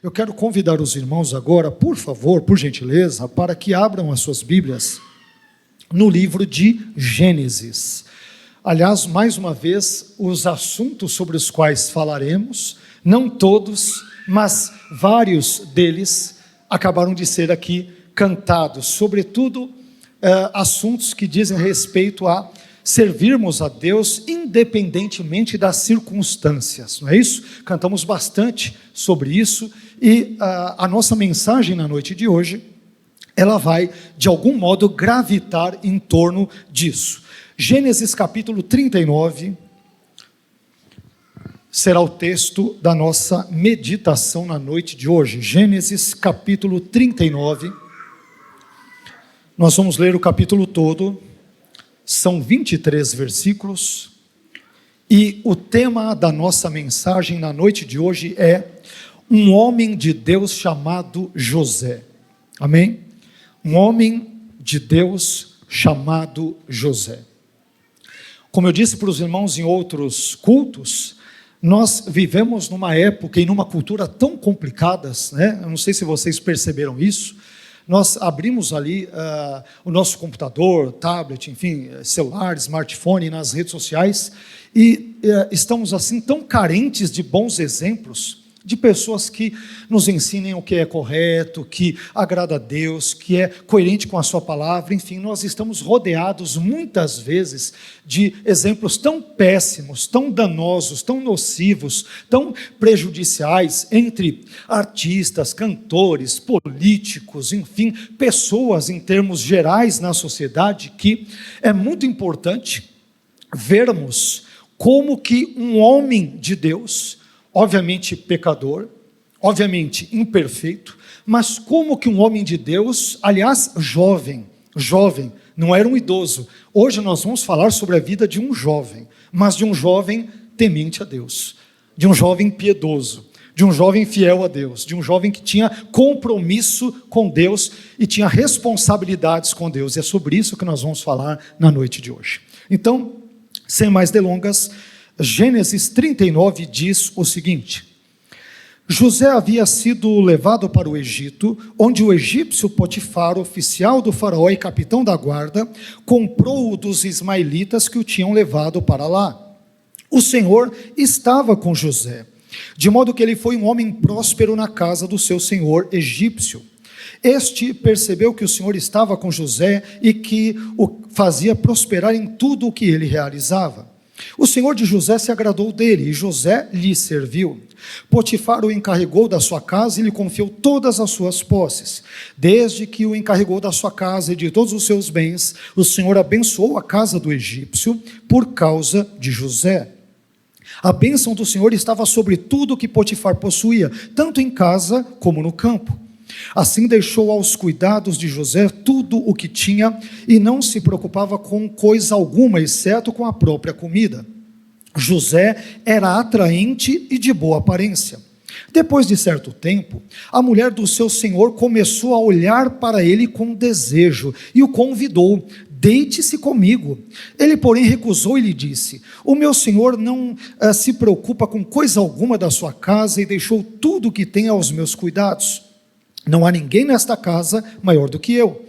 Eu quero convidar os irmãos agora, por favor, por gentileza, para que abram as suas Bíblias no livro de Gênesis. Aliás, mais uma vez, os assuntos sobre os quais falaremos, não todos, mas vários deles acabaram de ser aqui cantados, sobretudo assuntos que dizem respeito a servirmos a Deus independentemente das circunstâncias, não é isso? Cantamos bastante sobre isso e a nossa mensagem na noite de hoje, ela vai de algum modo gravitar em torno disso. Gênesis capítulo 39 será o texto da nossa meditação na noite de hoje. Gênesis capítulo 39, nós vamos ler o capítulo todo. São 23 versículos, e o tema da nossa mensagem na noite de hoje é um homem de Deus chamado José. Amém? Um homem de Deus chamado José. Como eu disse para os irmãos em outros cultos, nós vivemos numa época e numa cultura tão complicadas, né? Eu não sei se vocês perceberam isso. Nós abrimos ali o nosso computador, tablet, enfim, celular, smartphone, nas redes sociais, e estamos assim tão carentes de bons exemplos, de pessoas que nos ensinem o que é correto, que agrada a Deus, que é coerente com a sua palavra. Enfim, nós estamos rodeados muitas vezes de exemplos tão péssimos, tão danosos, tão nocivos, tão prejudiciais entre artistas, cantores, políticos, enfim, pessoas em termos gerais na sociedade, que é muito importante vermos como que um homem de Deus, obviamente pecador, obviamente imperfeito, mas como que um homem de Deus, aliás, jovem, não era um idoso. Hoje nós vamos falar sobre a vida de um jovem, mas de um jovem temente a Deus, de um jovem piedoso, de um jovem fiel a Deus, de um jovem que tinha compromisso com Deus e tinha responsabilidades com Deus. E é sobre isso que nós vamos falar na noite de hoje. Então, sem mais delongas, Gênesis 39 diz o seguinte: José havia sido levado para o Egito, onde o egípcio Potifar, oficial do faraó e capitão da guarda, comprou-o dos ismaelitas que o tinham levado para lá. O Senhor estava com José, de modo que ele foi um homem próspero na casa do seu senhor egípcio. Este percebeu que o Senhor estava com José e que o fazia prosperar em tudo o que ele realizava. O senhor de José se agradou dele, e José lhe serviu. Potifar o encarregou da sua casa e lhe confiou todas as suas posses. Desde que o encarregou da sua casa e de todos os seus bens, o Senhor abençoou a casa do egípcio por causa de José. A bênção do Senhor estava sobre tudo o que Potifar possuía, tanto em casa como no campo. Assim deixou aos cuidados de José tudo o que tinha e não se preocupava com coisa alguma, exceto com a própria comida. José era atraente e de boa aparência. Depois de certo tempo, a mulher do seu senhor começou a olhar para ele com desejo e o convidou: deite-se comigo. Ele, porém, recusou e lhe disse: o meu senhor não se preocupa com coisa alguma da sua casa e deixou tudo o que tem aos meus cuidados. Não há ninguém nesta casa maior do que eu.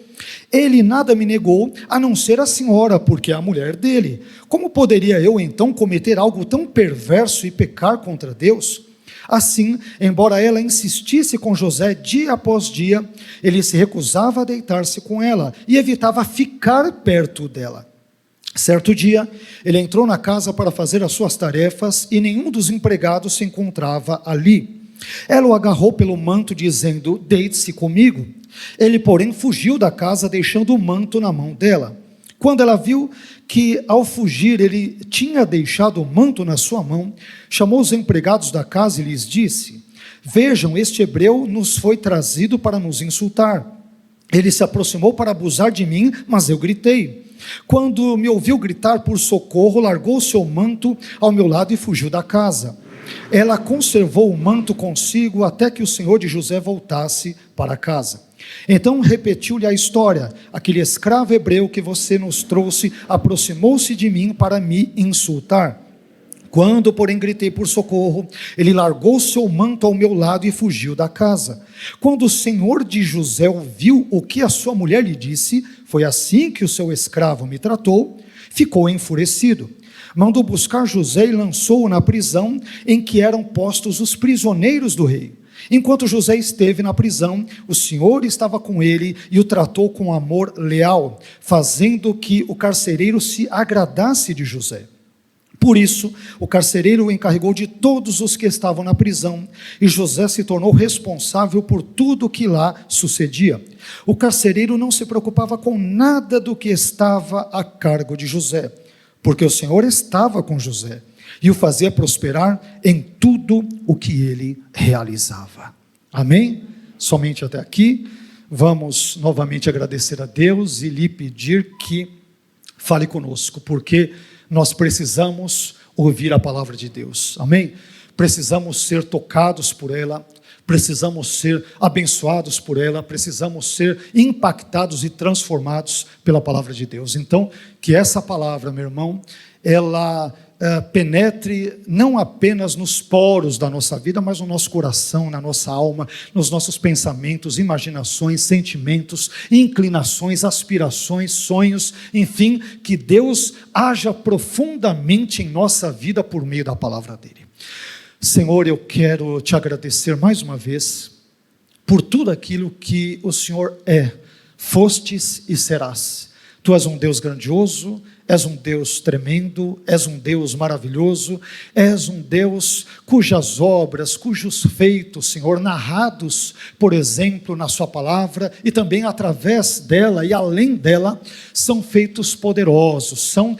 Ele nada me negou, a não ser a senhora, porque é a mulher dele. Como poderia eu, então, cometer algo tão perverso e pecar contra Deus? Assim, embora ela insistisse com José dia após dia, ele se recusava a deitar-se com ela e evitava ficar perto dela. Certo dia, ele entrou na casa para fazer as suas tarefas e nenhum dos empregados se encontrava ali. Ela o agarrou pelo manto, dizendo: deite-se comigo. Ele, porém, fugiu da casa, deixando o manto na mão dela. Quando ela viu que, ao fugir, ele tinha deixado o manto na sua mão, chamou os empregados da casa e lhes disse: vejam, este hebreu nos foi trazido para nos insultar. Ele se aproximou para abusar de mim, mas eu gritei. Quando me ouviu gritar por socorro, largou o seu manto ao meu lado e fugiu da casa. Ela conservou o manto consigo até que o senhor de José voltasse para casa. Então repetiu-lhe a história: aquele escravo hebreu que você nos trouxe aproximou-se de mim para me insultar. Quando, porém, gritei por socorro, ele largou seu manto ao meu lado e fugiu da casa. Quando o senhor de José ouviu o que a sua mulher lhe disse, foi assim que o seu escravo me tratou, ficou enfurecido. Mandou buscar José e lançou-o na prisão em que eram postos os prisioneiros do rei. Enquanto José esteve na prisão, o Senhor estava com ele e o tratou com amor leal, fazendo que o carcereiro se agradasse de José. Por isso, o carcereiro o encarregou de todos os que estavam na prisão, e José se tornou responsável por tudo o que lá sucedia. O carcereiro não se preocupava com nada do que estava a cargo de José, porque o Senhor estava com José, e o fazia prosperar em tudo o que ele realizava. Amém? Somente até aqui. Vamos novamente agradecer a Deus e lhe pedir que fale conosco, porque nós precisamos ouvir a palavra de Deus, amém? Precisamos ser tocados por ela, precisamos ser abençoados por ela, precisamos ser impactados e transformados pela palavra de Deus. Então, que essa palavra, meu irmão, ela penetre não apenas nos poros da nossa vida, mas no nosso coração, na nossa alma, nos nossos pensamentos, imaginações, sentimentos, inclinações, aspirações, sonhos, enfim, que Deus haja profundamente em nossa vida por meio da palavra dele. Senhor, eu quero te agradecer mais uma vez por tudo aquilo que o Senhor é, fostes e serás. Tu és um Deus grandioso, és um Deus tremendo, és um Deus maravilhoso, és um Deus cujas obras, cujos feitos, Senhor, narrados, por exemplo, na sua palavra, e também através dela e além dela, são feitos poderosos, são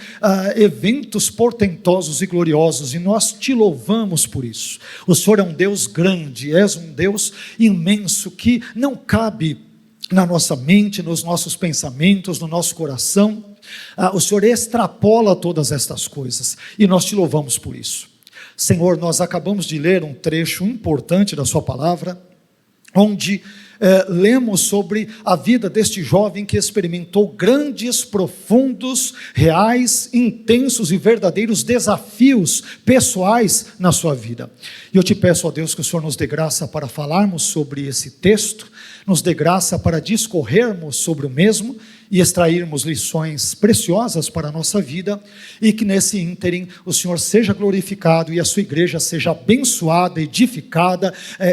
eventos portentosos e gloriosos, e nós te louvamos por isso. O Senhor é um Deus grande, és um Deus imenso, que não cabe na nossa mente, nos nossos pensamentos, no nosso coração. O Senhor extrapola todas estas coisas, e nós te louvamos por isso. Senhor, nós acabamos de ler um trecho importante da sua palavra, onde lemos sobre a vida deste jovem que experimentou grandes, profundos, reais, intensos e verdadeiros desafios pessoais na sua vida. E eu te peço, ó Deus, que o Senhor nos dê graça para falarmos sobre esse texto, nos dê graça para discorrermos sobre o mesmo e extrairmos lições preciosas para a nossa vida, e que nesse ínterim o Senhor seja glorificado e a sua igreja seja abençoada, edificada,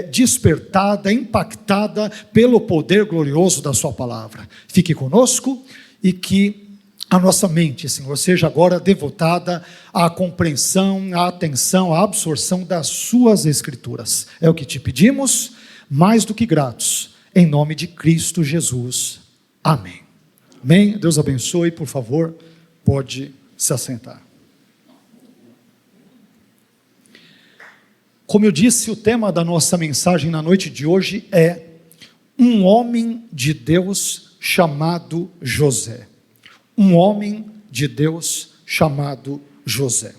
despertada, impactada pelo poder glorioso da sua palavra. Fique conosco e que a nossa mente, Senhor, seja agora devotada à compreensão, à atenção, à absorção das suas escrituras. É o que te pedimos, mais do que gratos, em nome de Cristo Jesus. Amém. Amém? Deus abençoe, por favor, pode se assentar. Como eu disse, o tema da nossa mensagem na noite de hoje é um homem de Deus chamado José. Um homem de Deus chamado José.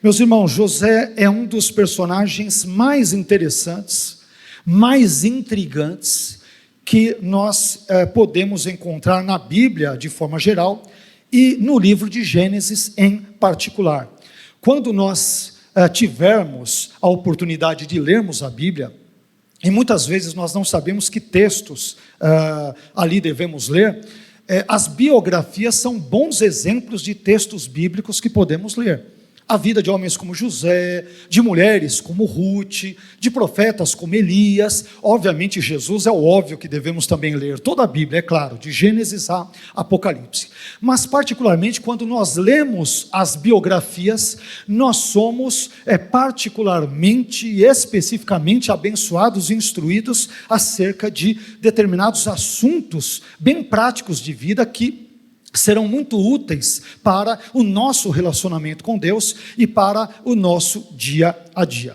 Meus irmãos, José é um dos personagens mais interessantes, mais intrigantes, que nós podemos encontrar na Bíblia de forma geral e no livro de Gênesis em particular. Quando nós tivermos a oportunidade de lermos a Bíblia, e muitas vezes nós não sabemos que textos ali devemos ler, as biografias são bons exemplos de textos bíblicos que podemos ler. A vida de homens como José, de mulheres como Ruth, de profetas como Elias. Obviamente Jesus é o óbvio que devemos também ler toda a Bíblia, é claro, de Gênesis a Apocalipse. Mas particularmente quando nós lemos as biografias, nós somos particularmente e especificamente abençoados e instruídos acerca de determinados assuntos bem práticos de vida que serão muito úteis para o nosso relacionamento com Deus e para o nosso dia a dia.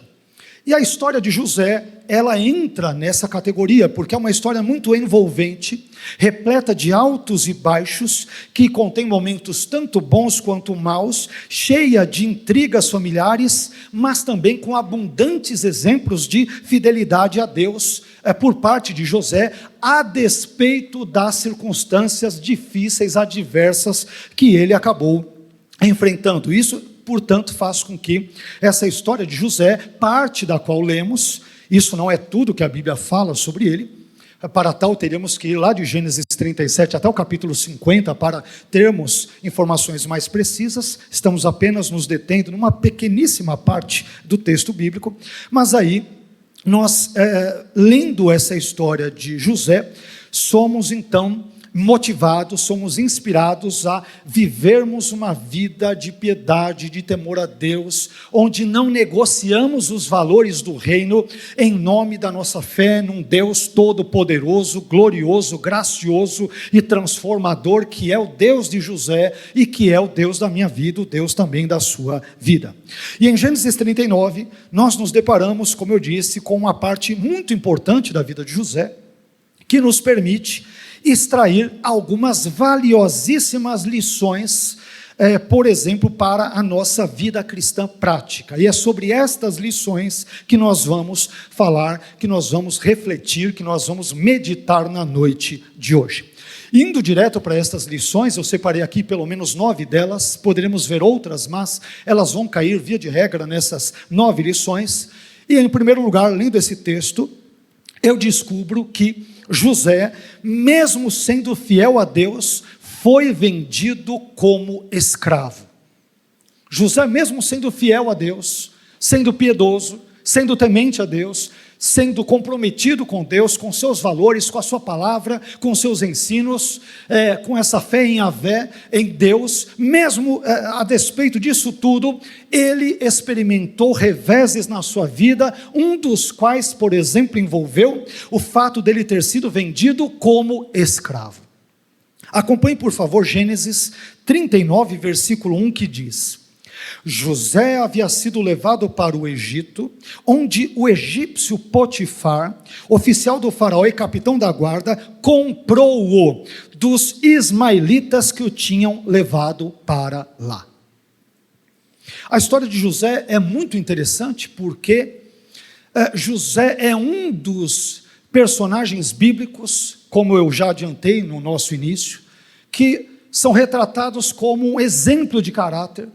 E a história de José, ela entra nessa categoria, porque é uma história muito envolvente, repleta de altos e baixos, que contém momentos tanto bons quanto maus, cheia de intrigas familiares, mas também com abundantes exemplos de fidelidade a Deus, por parte de José, a despeito das circunstâncias difíceis, adversas, que ele acabou enfrentando. Isso portanto faz com que essa história de José, parte da qual lemos, isso não é tudo que a Bíblia fala sobre ele. Para tal, teríamos que ir lá de Gênesis 37 até o capítulo 50 para termos informações mais precisas. Estamos apenas nos detendo numa pequeníssima parte do texto bíblico. Mas aí, nós, lendo essa história de José, somos então motivados, somos inspirados a vivermos uma vida de piedade, de temor a Deus, onde não negociamos os valores do reino em nome da nossa fé num Deus todo-poderoso, glorioso, gracioso e transformador, que é o Deus de José e que é o Deus da minha vida, o Deus também da sua vida. E em Gênesis 39, nós nos deparamos, como eu disse, com uma parte muito importante da vida de José, que nos permite extrair algumas valiosíssimas lições, por exemplo, para a nossa vida cristã prática. E é sobre estas lições que nós vamos falar, que nós vamos refletir, que nós vamos meditar na noite de hoje. Indo direto para estas lições, eu separei aqui pelo menos 9 delas, poderemos ver outras, mas elas vão cair, via de regra, nessas 9 lições. E em primeiro lugar, lendo esse texto, eu descubro que José, mesmo sendo fiel a Deus, foi vendido como escravo. José, mesmo sendo fiel a Deus, sendo piedoso, sendo temente a Deus, sendo comprometido com Deus, com seus valores, com a sua palavra, com seus ensinos, com essa fé em Yahvé, em Deus, mesmo a despeito disso tudo, ele experimentou reveses na sua vida, um dos quais, por exemplo, envolveu o fato dele ter sido vendido como escravo. Acompanhe, por favor, Gênesis 39, versículo 1, que diz: José havia sido levado para o Egito, onde o egípcio Potifar, oficial do faraó e capitão da guarda, comprou-o dos ismaelitas que o tinham levado para lá. A história de José é muito interessante porque José é um dos personagens bíblicos, como eu já adiantei no nosso início, que são retratados como um exemplo de caráter,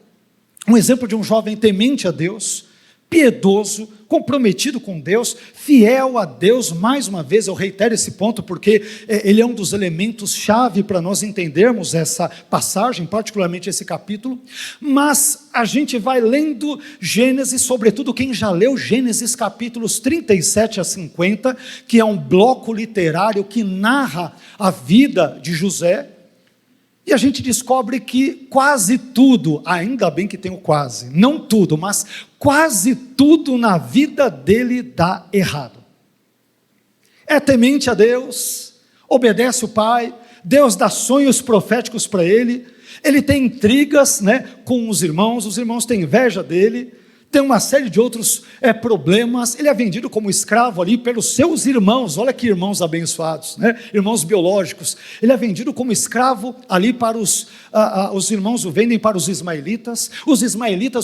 um exemplo de um jovem temente a Deus, piedoso, comprometido com Deus, fiel a Deus. Mais uma vez eu reitero esse ponto porque ele é um dos elementos-chave para nós entendermos essa passagem, particularmente esse capítulo. Mas a gente vai lendo Gênesis, sobretudo quem já leu Gênesis capítulos 37 a 50, que é um bloco literário que narra a vida de José, e a gente descobre que quase tudo, ainda bem que tem o quase, não tudo, mas quase tudo na vida dele dá errado. É temente a Deus, obedece o pai, Deus dá sonhos proféticos para ele, ele tem intrigas, com os irmãos têm inveja dele, tem uma série de outros problemas, ele é vendido como escravo ali pelos seus irmãos, olha que irmãos abençoados, irmãos biológicos, ele é vendido como escravo ali para os irmãos o vendem para os ismaelitas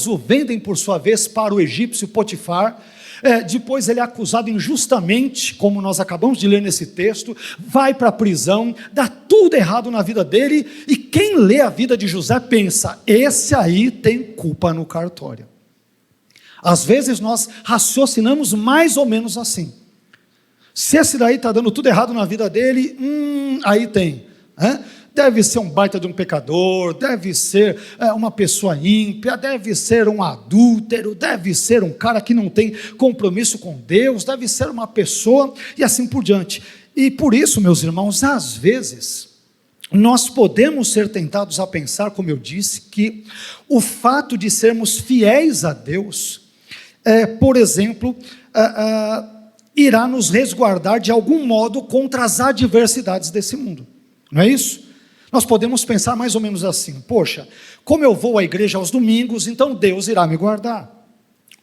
o vendem por sua vez para o egípcio Potifar, depois ele é acusado injustamente, como nós acabamos de ler nesse texto, vai para a prisão, dá tudo errado na vida dele, e quem lê a vida de José pensa, esse aí tem culpa no cartório. Às vezes nós raciocinamos mais ou menos assim, se esse daí está dando tudo errado na vida dele, aí tem, deve ser um baita de um pecador, deve ser uma pessoa ímpia, deve ser um adúltero, deve ser um cara que não tem compromisso com Deus, deve ser uma pessoa, e assim por diante. E por isso, meus irmãos, às vezes nós podemos ser tentados a pensar, como eu disse, que o fato de sermos fiéis a Deus, por exemplo, irá nos resguardar de algum modo contra as adversidades desse mundo, não é isso? Nós podemos pensar mais ou menos assim, poxa, como eu vou à igreja aos domingos, então Deus irá me guardar.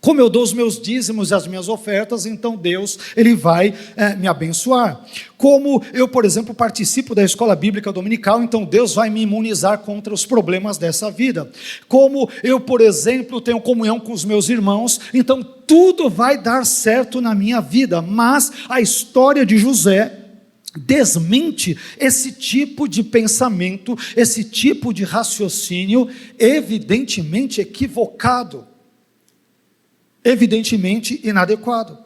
Como eu dou os meus dízimos e as minhas ofertas, então Deus, Ele vai me abençoar. Como eu, por exemplo, participo da escola bíblica dominical, então Deus vai me imunizar contra os problemas dessa vida. Como eu, por exemplo, tenho comunhão com os meus irmãos, então tudo vai dar certo na minha vida. Mas a história de José desmente esse tipo de pensamento, esse tipo de raciocínio evidentemente equivocado, evidentemente inadequado.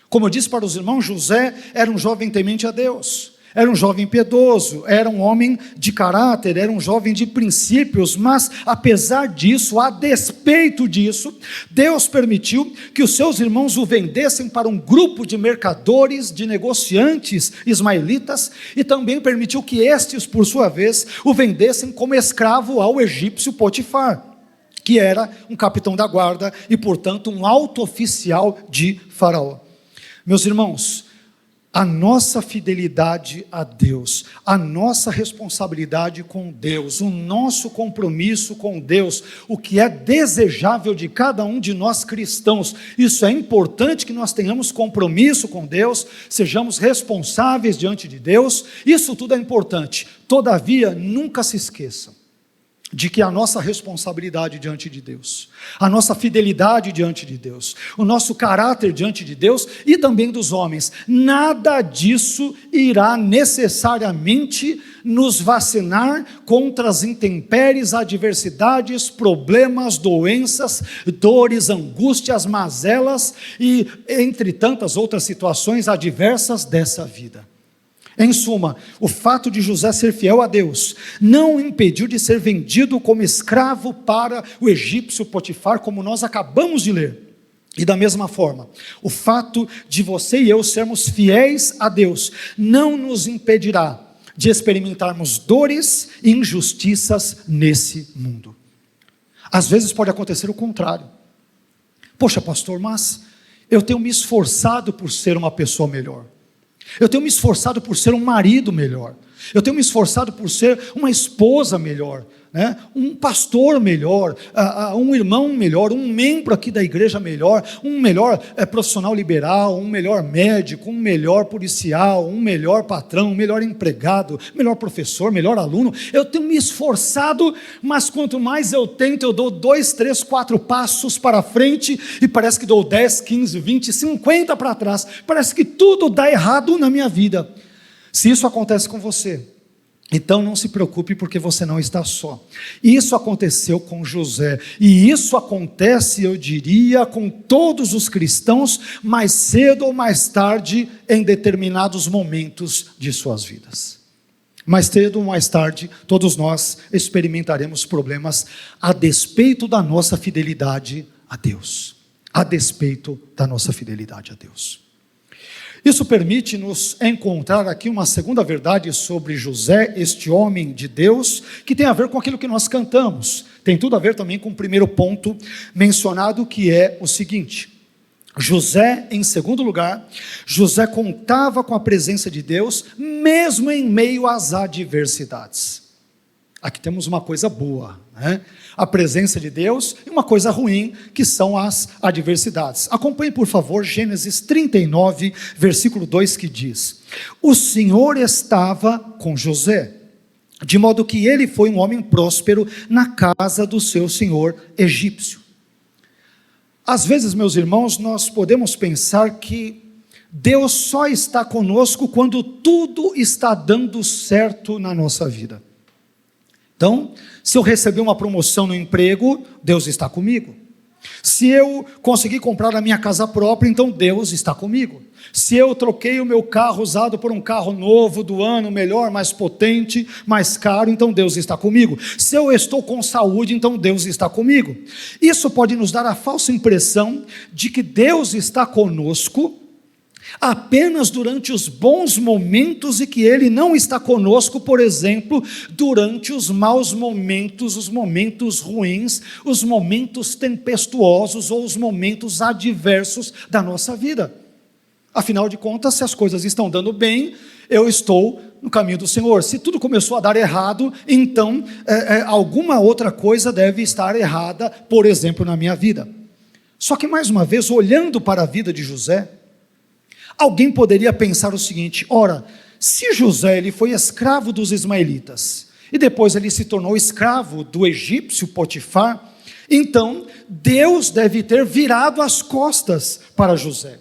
Como eu disse para os irmãos, José era um jovem temente a Deus, era um jovem piedoso, era um homem de caráter, era um jovem de princípios, mas apesar disso, a despeito disso, Deus permitiu que os seus irmãos o vendessem para um grupo de mercadores, de negociantes ismaelitas, e também permitiu que estes, por sua vez, o vendessem como escravo ao egípcio Potifar, que era um capitão da guarda e, portanto, um alto oficial de Faraó. Meus irmãos, a nossa fidelidade a Deus, a nossa responsabilidade com Deus, o nosso compromisso com Deus, o que é desejável de cada um de nós cristãos, isso é importante que nós tenhamos compromisso com Deus, sejamos responsáveis diante de Deus, isso tudo é importante. Todavia, nunca se esqueçam de que a nossa responsabilidade diante de Deus, a nossa fidelidade diante de Deus, o nosso caráter diante de Deus e também dos homens, nada disso irá necessariamente nos vacinar contra as intempéries, adversidades, problemas, doenças, dores, angústias, mazelas e entre tantas outras situações adversas dessa vida. Em suma, o fato de José ser fiel a Deus não o impediu de ser vendido como escravo para o egípcio Potifar, como nós acabamos de ler. E da mesma forma, o fato de você e eu sermos fiéis a Deus não nos impedirá de experimentarmos dores e injustiças nesse mundo. Às vezes pode acontecer o contrário. Poxa, pastor, mas eu tenho me esforçado por ser uma pessoa melhor. Eu tenho me esforçado por ser um marido melhor. Eu tenho me esforçado por ser uma esposa melhor, né? Um pastor melhor, um irmão melhor, um membro aqui da igreja melhor, um melhor profissional liberal, um melhor médico, um melhor policial, um melhor patrão, um melhor empregado, melhor professor, melhor aluno. Eu tenho me esforçado, mas quanto mais eu tento, eu dou 2, 3, 4 passos para frente e parece que dou 10, 15, 20, 50 para trás. Parece que tudo dá errado na minha vida. Se isso acontece com você, então não se preocupe, porque você não está só. Isso aconteceu com José, e isso acontece, eu diria, com todos os cristãos, mais cedo ou mais tarde, em determinados momentos de suas vidas. Mais cedo ou mais tarde, todos nós experimentaremos problemas a despeito da nossa fidelidade a Deus. A despeito da nossa fidelidade a Deus. Isso permite-nos encontrar aqui uma segunda verdade sobre José, este homem de Deus, que tem a ver com aquilo que nós cantamos. Tem tudo a ver também com o primeiro ponto mencionado, que é o seguinte: José, em segundo lugar, José contava com a presença de Deus, mesmo em meio às adversidades. Aqui temos uma coisa boa, né? A presença de Deus, e uma coisa ruim, que são as adversidades. Acompanhe, por favor, Gênesis 39, versículo 2, que diz: o Senhor estava com José, de modo que ele foi um homem próspero na casa do seu senhor egípcio. Às vezes, meus irmãos, nós podemos pensar que Deus só está conosco quando tudo está dando certo na nossa vida. Então, se eu receber uma promoção no emprego, Deus está comigo. Se eu conseguir comprar a minha casa própria, então Deus está comigo. Se eu troquei o meu carro usado por um carro novo, do ano, melhor, mais potente, mais caro, então Deus está comigo. Se eu estou com saúde, então Deus está comigo. Isso pode nos dar a falsa impressão de que Deus está conosco apenas durante os bons momentos e que Ele não está conosco, por exemplo, durante os maus momentos, os momentos ruins, os momentos tempestuosos ou os momentos adversos da nossa vida. Afinal de contas, se as coisas estão dando bem, eu estou no caminho do Senhor. Se tudo começou a dar errado, então alguma outra coisa deve estar errada, por exemplo, na minha vida. Só que, mais uma vez, olhando para a vida de José, alguém poderia pensar o seguinte: ora, se José ele foi escravo dos ismaelitas, e depois ele se tornou escravo do egípcio Potifar, então Deus deve ter virado as costas para José.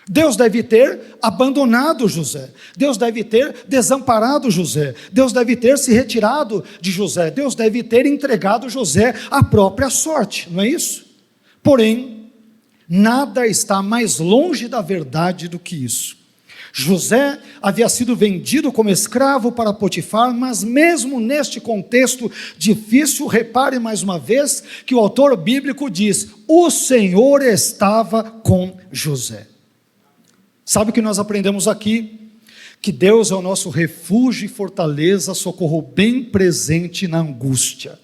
Deus deve ter abandonado José, Deus deve ter desamparado José, Deus deve ter se retirado de José, Deus deve ter entregado José à própria sorte, não é isso? Porém, nada está mais longe da verdade do que isso. José havia sido vendido como escravo para Potifar, mas mesmo neste contexto difícil, repare mais uma vez que o autor bíblico diz: o Senhor estava com José. Sabe o que nós aprendemos aqui? Que Deus é o nosso refúgio e fortaleza, socorro bem presente na angústia.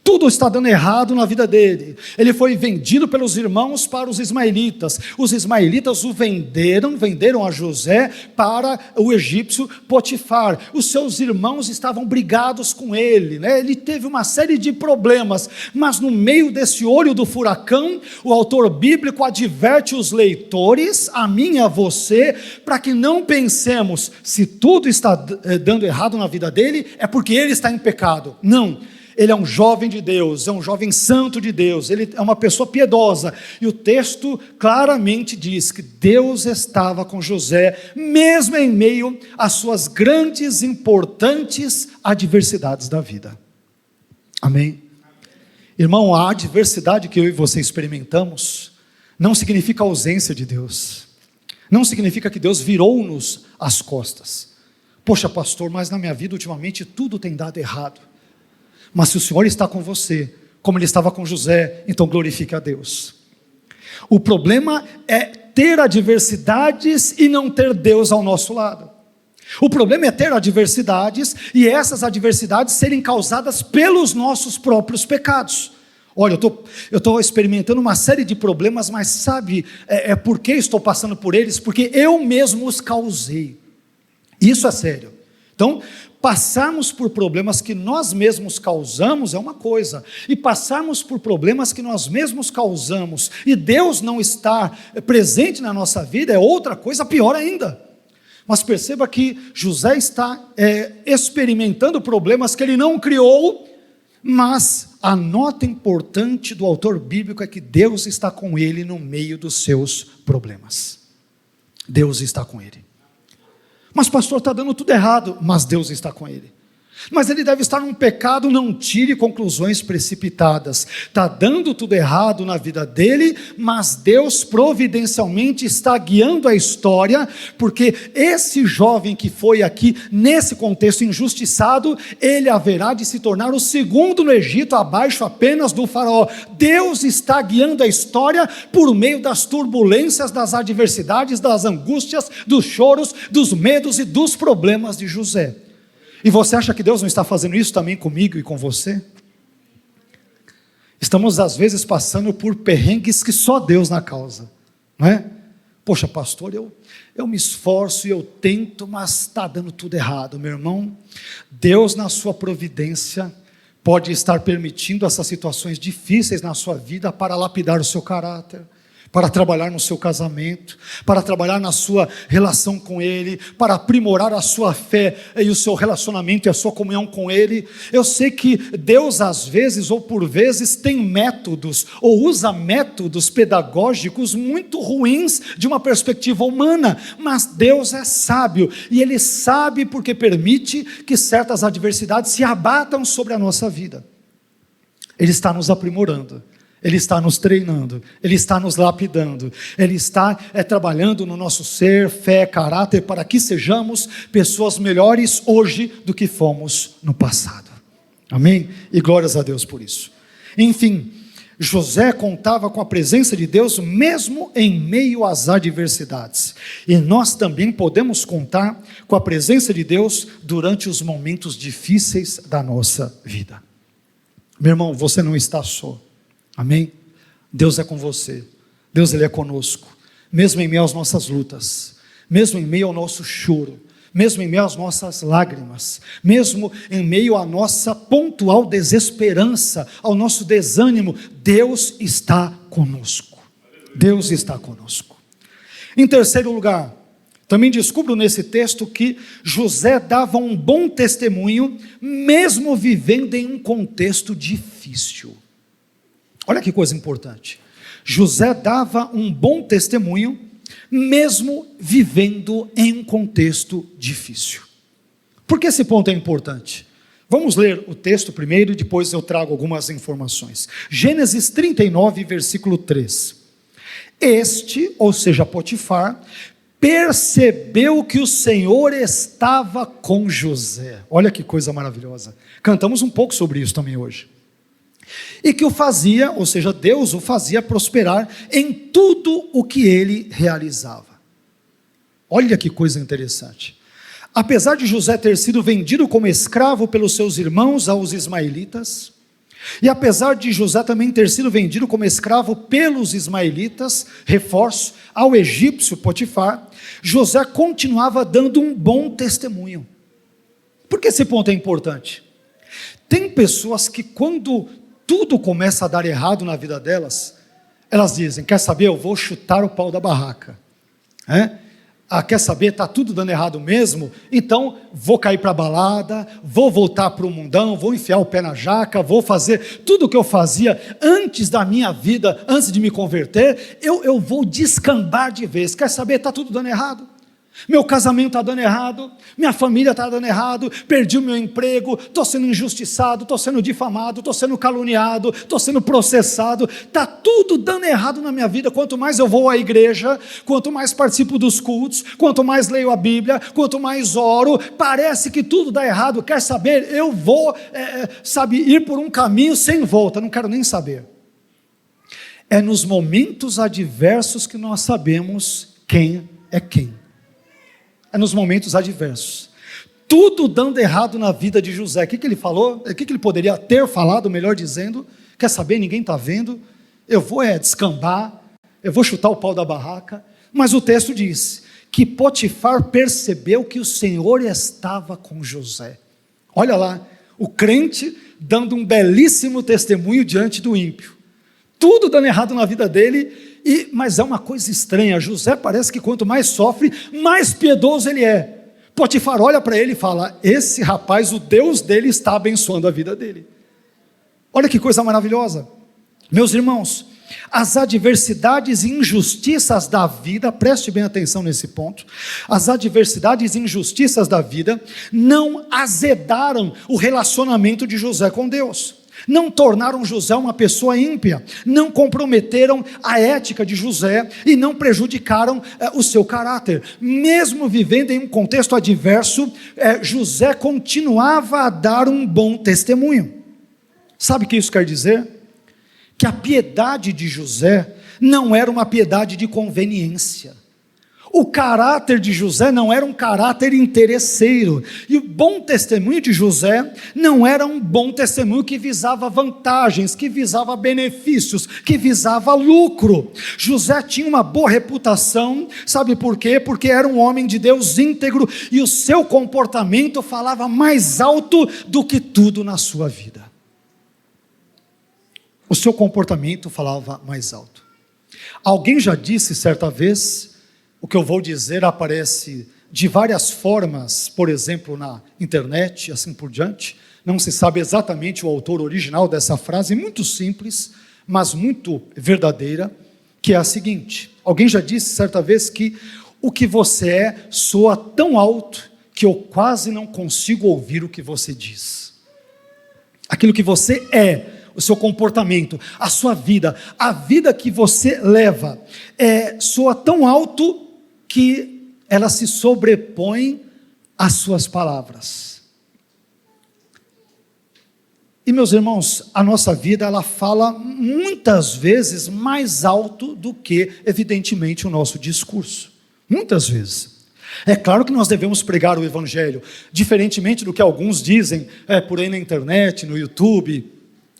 Tudo está dando errado na vida dele. Ele foi vendido pelos irmãos para os ismaelitas. Os ismaelitas o venderam a José para o egípcio Potifar. Os seus irmãos estavam brigados com ele, né? Ele teve uma série de problemas, mas no meio desse olho do furacão, o autor bíblico adverte os leitores, a mim e a você, para que não pensemos, se tudo está dando errado na vida dele, é porque ele está em pecado. Não. Ele é um jovem de Deus, é um jovem santo de Deus, ele é uma pessoa piedosa, e o texto claramente diz que Deus estava com José, mesmo em meio às suas grandes e importantes adversidades da vida. Amém? Irmão, a adversidade que eu e você experimentamos, não significa ausência de Deus, não significa que Deus virou-nos as costas. Poxa pastor, mas na minha vida ultimamente tudo tem dado errado. Mas se o Senhor está com você, como Ele estava com José, então glorifique a Deus. O problema é ter adversidades e não ter Deus ao nosso lado. O problema é ter adversidades e essas adversidades serem causadas pelos nossos próprios pecados. Olha, eu estou experimentando uma série de problemas, mas sabe por que estou passando por eles? Porque eu mesmo os causei. Isso é sério. Então, passarmos por problemas que nós mesmos causamos é uma coisa, e passarmos por problemas que nós mesmos causamos, e Deus não está presente na nossa vida, é outra coisa pior ainda. Mas perceba que José está experimentando problemas que ele não criou, mas a nota importante do autor bíblico é que Deus está com ele no meio dos seus problemas. Deus está com ele. Mas pastor, está dando tudo errado, mas Deus está com ele. Mas ele deve estar num pecado, não tire conclusões precipitadas. Está dando tudo errado na vida dele, mas Deus providencialmente está guiando a história, porque esse jovem que foi aqui, nesse contexto injustiçado, ele haverá de se tornar o segundo no Egito, abaixo apenas do faraó. Deus está guiando a história por meio das turbulências, das adversidades, das angústias, dos choros, dos medos e dos problemas de José. E você acha que Deus não está fazendo isso também comigo e com você? Estamos às vezes passando por perrengues que só Deus na causa, não é? Poxa pastor, eu me esforço e eu tento, mas está dando tudo errado. Meu irmão, Deus na sua providência pode estar permitindo essas situações difíceis na sua vida para lapidar o seu caráter, para trabalhar no seu casamento, para trabalhar na sua relação com Ele, para aprimorar a sua fé e o seu relacionamento e a sua comunhão com Ele. Eu sei que Deus às vezes ou por vezes tem métodos ou usa métodos pedagógicos muito ruins de uma perspectiva humana, mas Deus é sábio e Ele sabe porque permite que certas adversidades se abatam sobre a nossa vida. Ele está nos aprimorando. Ele está nos treinando, Ele está nos lapidando, Ele está trabalhando no nosso ser, fé, caráter, para que sejamos pessoas melhores hoje do que fomos no passado. Amém? E glórias a Deus por isso. Enfim, José contava com a presença de Deus mesmo em meio às adversidades. E nós também podemos contar com a presença de Deus durante os momentos difíceis da nossa vida. Meu irmão, você não está só. Amém? Deus é com você, Deus Ele é conosco, mesmo em meio às nossas lutas, mesmo em meio ao nosso choro, mesmo em meio às nossas lágrimas, mesmo em meio à nossa pontual desesperança, ao nosso desânimo, Deus está conosco, Deus está conosco. Em terceiro lugar, também descubro nesse texto que José dava um bom testemunho, mesmo vivendo em um contexto difícil. Olha que coisa importante, José dava um bom testemunho, mesmo vivendo em um contexto difícil. Por que esse ponto é importante? Vamos ler o texto primeiro e depois eu trago algumas informações. Gênesis 39, versículo 3. Este, ou seja, Potifar, percebeu que o Senhor estava com José. Olha que coisa maravilhosa. Cantamos um pouco sobre isso também hoje. E que o fazia, ou seja, Deus o fazia prosperar em tudo o que ele realizava. Olha que coisa interessante. Apesar de José ter sido vendido como escravo pelos seus irmãos aos ismaelitas, e apesar de José também ter sido vendido como escravo pelos ismaelitas, reforço, ao egípcio Potifar, José continuava dando um bom testemunho. Por que esse ponto é importante? Tem pessoas que quando tudo começa a dar errado na vida delas, elas dizem, quer saber, eu vou chutar o pau da barraca. Quer saber, está tudo dando errado mesmo, então vou cair para a balada, vou voltar para o mundão, vou enfiar o pé na jaca, vou fazer tudo o que eu fazia antes da minha vida, antes de me converter, eu vou descambar de vez. Quer saber, está tudo dando errado. Meu casamento está dando errado, minha família está dando errado, perdi o meu emprego, estou sendo injustiçado, estou sendo difamado, estou sendo caluniado, estou sendo processado, está tudo dando errado na minha vida. Quanto mais eu vou à igreja, quanto mais participo dos cultos, quanto mais leio a Bíblia, quanto mais oro, parece que tudo dá errado. Quer saber, eu vou ir por um caminho sem volta, não quero nem saber. É nos momentos adversos que nós sabemos quem é quem. É nos momentos adversos. Tudo dando errado na vida de José. O que ele falou? O que ele poderia ter falado, melhor dizendo? Quer saber, ninguém está vendo. Eu vou descambar, eu vou chutar o pau da barraca. Mas o texto diz que Potifar percebeu que o Senhor estava com José. Olha lá, o crente dando um belíssimo testemunho diante do ímpio. Tudo dando errado na vida dele. Mas é uma coisa estranha, José parece que quanto mais sofre, mais piedoso ele é. Potifar olha para ele e fala, esse rapaz, o Deus dele está abençoando a vida dele. Olha que coisa maravilhosa. Meus irmãos, as adversidades e injustiças da vida, preste bem atenção nesse ponto, as adversidades e injustiças da vida não azedaram o relacionamento de José com Deus. Não tornaram José uma pessoa ímpia, não comprometeram a ética de José e não prejudicaram o seu caráter. Mesmo vivendo em um contexto adverso, José continuava a dar um bom testemunho. Sabe o que isso quer dizer? Que a piedade de José não era uma piedade de conveniência. O caráter de José não era um caráter interesseiro, e o bom testemunho de José não era um bom testemunho que visava vantagens, que visava benefícios, que visava lucro. José tinha uma boa reputação, sabe por quê? Porque era um homem de Deus íntegro, e o seu comportamento falava mais alto do que tudo na sua vida. O seu comportamento falava mais alto. Alguém já disse certa vez, o que eu vou dizer aparece de várias formas, por exemplo, na internet, assim por diante. Não se sabe exatamente o autor original dessa frase, muito simples, mas muito verdadeira, que é a seguinte: alguém já disse certa vez que o que você é soa tão alto que eu quase não consigo ouvir o que você diz. Aquilo que você é, o seu comportamento, a sua vida, a vida que você leva, soa tão alto que ela se sobrepõe às suas palavras. E meus irmãos, a nossa vida, ela fala muitas vezes mais alto do que, evidentemente, o nosso discurso. Muitas vezes. É claro que nós devemos pregar o Evangelho, diferentemente do que alguns dizem por aí na internet, no YouTube,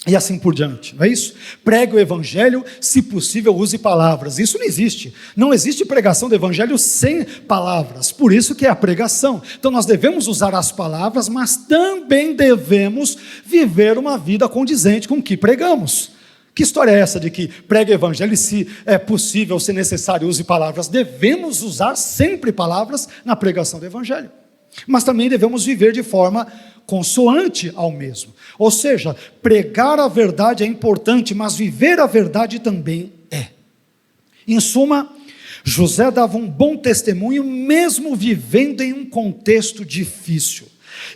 e assim por diante, não é isso? Pregue o Evangelho, se possível use palavras. Isso não existe. Não existe pregação do Evangelho sem palavras. Por isso que é a pregação. Então nós devemos usar as palavras, mas também devemos viver uma vida condizente com o que pregamos. Que história é essa de que pregue o Evangelho e, se é possível, se necessário, use palavras? Devemos usar sempre palavras na pregação do Evangelho. Mas também devemos viver de forma consoante ao mesmo. Ou seja, pregar a verdade é importante, mas viver a verdade também é. Em suma, José dava um bom testemunho, mesmo vivendo em um contexto difícil.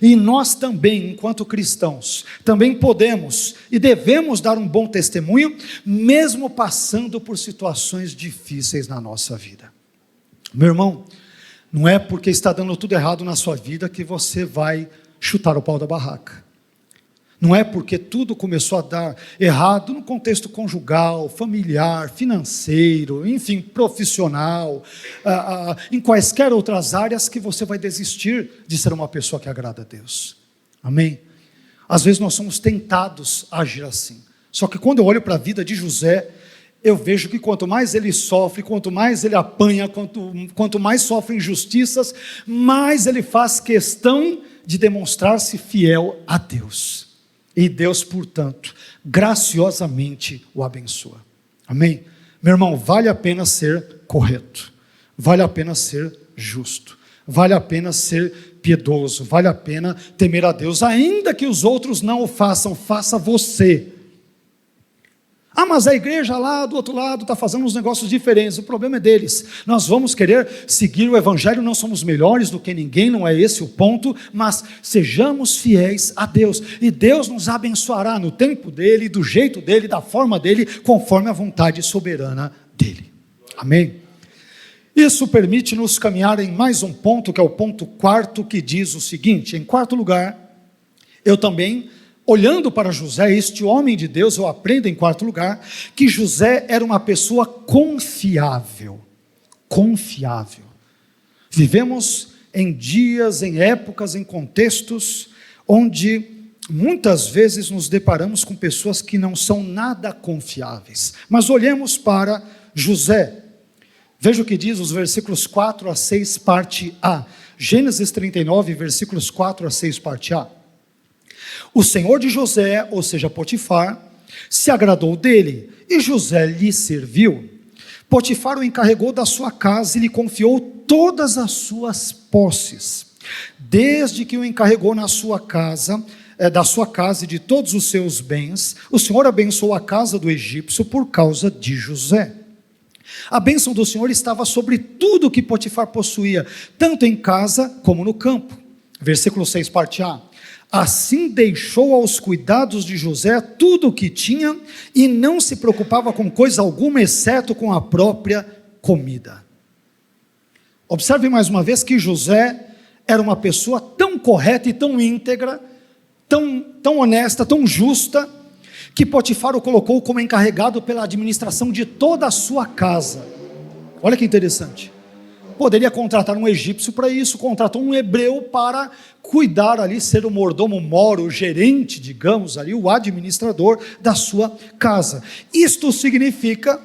E nós também, enquanto cristãos, também podemos e devemos dar um bom testemunho, mesmo passando por situações difíceis na nossa vida. Meu irmão, não é porque está dando tudo errado na sua vida que você vai chutar o pau da barraca. Não é porque tudo começou a dar errado no contexto conjugal, familiar, financeiro, enfim, profissional, em quaisquer outras áreas que você vai desistir de ser uma pessoa que agrada a Deus. Amém? Às vezes nós somos tentados a agir assim. Só que quando eu olho para a vida de José, eu vejo que quanto mais ele sofre, quanto mais ele apanha, quanto mais sofre injustiças, mais ele faz questão de demonstrar-se fiel a Deus. E Deus, portanto, graciosamente o abençoa. Amém? Meu irmão, vale a pena ser correto, vale a pena ser justo, vale a pena ser piedoso, vale a pena temer a Deus, ainda que os outros não o façam, faça você. Ah, mas a igreja lá do outro lado está fazendo uns negócios diferentes, o problema é deles. Nós vamos querer seguir o evangelho, não somos melhores do que ninguém, não é esse o ponto, mas sejamos fiéis a Deus, e Deus nos abençoará no tempo dele, do jeito dele, da forma dele, conforme a vontade soberana dele. Amém? Isso permite-nos caminhar em mais um ponto, que é o ponto 4, que diz o seguinte: em quarto lugar, eu também, olhando para José, este homem de Deus, eu aprendo em quarto lugar, que José era uma pessoa confiável. Confiável. Vivemos em dias, em épocas, em contextos, onde muitas vezes nos deparamos com pessoas que não são nada confiáveis. Mas olhemos para José. Veja o que diz os versículos 4 a 6, parte A. Gênesis 39, versículos 4 a 6, parte A. O senhor de José, ou seja, Potifar, se agradou dele, e José lhe serviu. Potifar o encarregou da sua casa e lhe confiou todas as suas posses. Desde que o encarregou da sua casa e de todos os seus bens, o Senhor abençoou a casa do egípcio por causa de José. A bênção do Senhor estava sobre tudo que Potifar possuía, tanto em casa como no campo. Versículo 6, parte A. Assim deixou aos cuidados de José tudo o que tinha e não se preocupava com coisa alguma, exceto com a própria comida. Observe mais uma vez que José era uma pessoa tão correta e tão íntegra, tão honesta, tão justa, que Potifar o colocou como encarregado pela administração de toda a sua casa. Olha que interessante. Poderia contratar um egípcio para isso, contratou um hebreu para cuidar ali, ser o mordomo mor, o gerente, digamos ali, o administrador da sua casa. Isto significa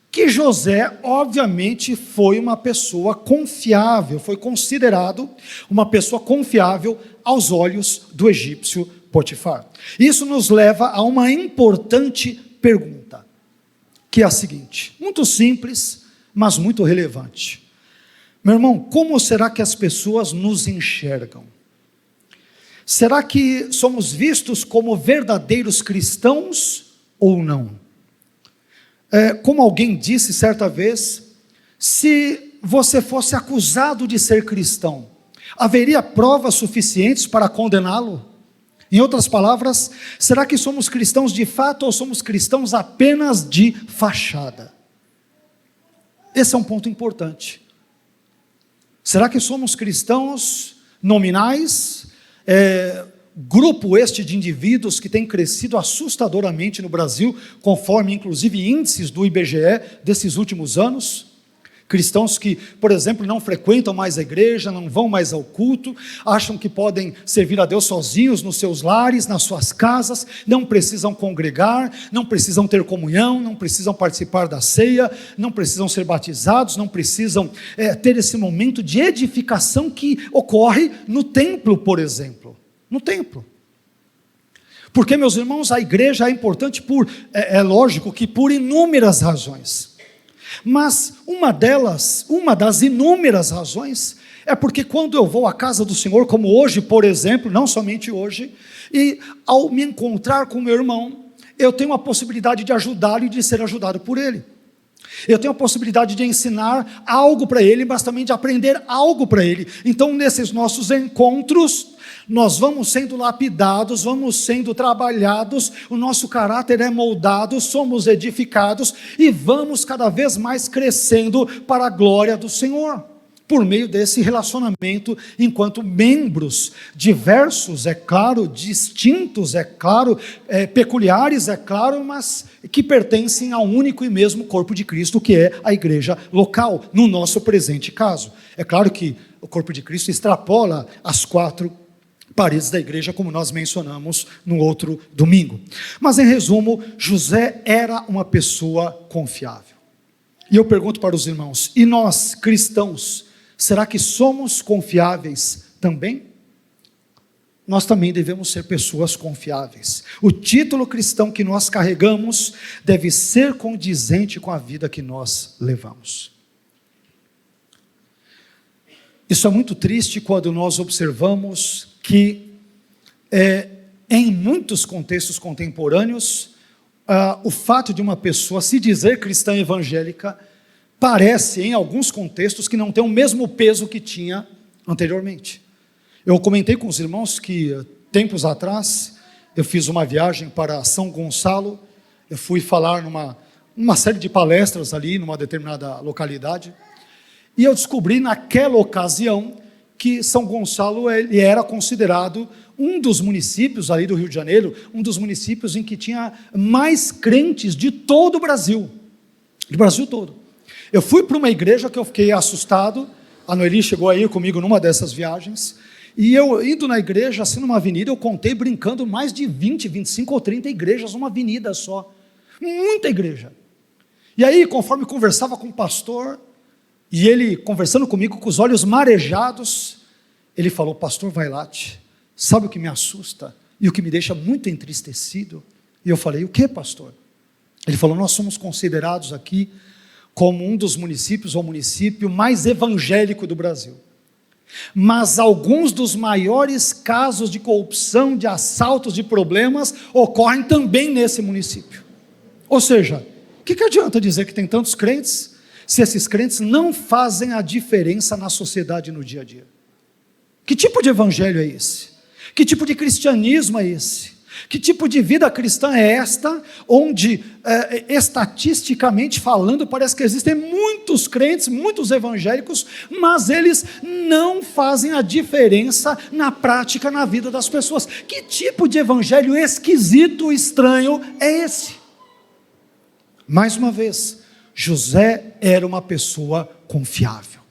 que José, obviamente, foi uma pessoa confiável, foi considerado uma pessoa confiável aos olhos do egípcio Potifar. Isso nos leva a uma importante pergunta, que é a seguinte, muito simples, mas muito relevante. Meu irmão, como será que as pessoas nos enxergam? Será que somos vistos como verdadeiros cristãos ou não? Como alguém disse certa vez, se você fosse acusado de ser cristão, haveria provas suficientes para condená-lo? Em outras palavras, será que somos cristãos de fato ou somos cristãos apenas de fachada? Esse é um ponto importante. Será que somos cristãos nominais? Grupo este de indivíduos que tem crescido assustadoramente no Brasil, conforme inclusive índices do IBGE desses últimos anos. Cristãos que, por exemplo, não frequentam mais a igreja, não vão mais ao culto, acham que podem servir a Deus sozinhos nos seus lares, nas suas casas, não precisam congregar, não precisam ter comunhão, não precisam participar da ceia, não precisam ser batizados, não precisam ter esse momento de edificação que ocorre no templo, por exemplo. No templo. Porque, meus irmãos, a igreja é importante é lógico que por inúmeras razões. Mas uma das inúmeras razões, é porque quando eu vou à casa do Senhor, como hoje, por exemplo, não somente hoje, e ao me encontrar com meu irmão, eu tenho a possibilidade de ajudá-lo e de ser ajudado por ele. Eu tenho a possibilidade de ensinar algo para ele, mas também de aprender algo para ele. Então, nesses nossos encontros, nós vamos sendo lapidados, vamos sendo trabalhados, o nosso caráter é moldado, somos edificados e vamos cada vez mais crescendo para a glória do Senhor, por meio desse relacionamento enquanto membros diversos, é claro, distintos, é claro, peculiares, é claro, mas que pertencem a um único e mesmo corpo de Cristo, que é a igreja local, no nosso presente caso. É claro que o corpo de Cristo extrapola as 4 paredes da igreja, como nós mencionamos no outro domingo. Mas em resumo, José era uma pessoa confiável. E eu pergunto para os irmãos, e nós cristãos, será que somos confiáveis também? Nós também devemos ser pessoas confiáveis. O título cristão que nós carregamos deve ser condizente com a vida que nós levamos. Isso é muito triste quando nós observamos que em muitos contextos contemporâneos, o fato de uma pessoa se dizer cristã evangélica parece, em alguns contextos, que não tem o mesmo peso que tinha anteriormente. Eu comentei com os irmãos que, tempos atrás, eu fiz uma viagem para São Gonçalo, eu fui falar numa série de palestras ali, numa determinada localidade, e eu descobri naquela ocasião que São Gonçalo ele era considerado um dos municípios ali do Rio de Janeiro, um dos municípios em que tinha mais crentes de todo o Brasil, do Brasil todo. Eu fui para uma igreja que eu fiquei assustado, a Noeli chegou aí comigo numa dessas viagens, e eu indo na igreja, assim numa avenida, eu contei brincando mais de 20, 25 ou 30 igrejas numa avenida só, muita igreja. E aí, conforme conversava com o pastor, e ele conversando comigo com os olhos marejados, ele falou: pastor Vailate, sabe o que me assusta e o que me deixa muito entristecido? E eu falei: o que, pastor? Ele falou: nós somos considerados aqui como um dos municípios, ou município mais evangélico do Brasil, mas alguns dos maiores casos de corrupção, de assaltos, de problemas ocorrem também nesse município. Ou seja, o que adianta dizer que tem tantos crentes se esses crentes não fazem a diferença na sociedade no dia a dia? Que tipo de evangelho é esse? Que tipo de cristianismo é esse? Que tipo de vida cristã é esta, onde, estatisticamente falando, parece que existem muitos crentes, muitos evangélicos, mas eles não fazem a diferença na prática, na vida das pessoas? Que tipo de evangelho esquisito, estranho é esse? Mais uma vez, José era uma pessoa confiável.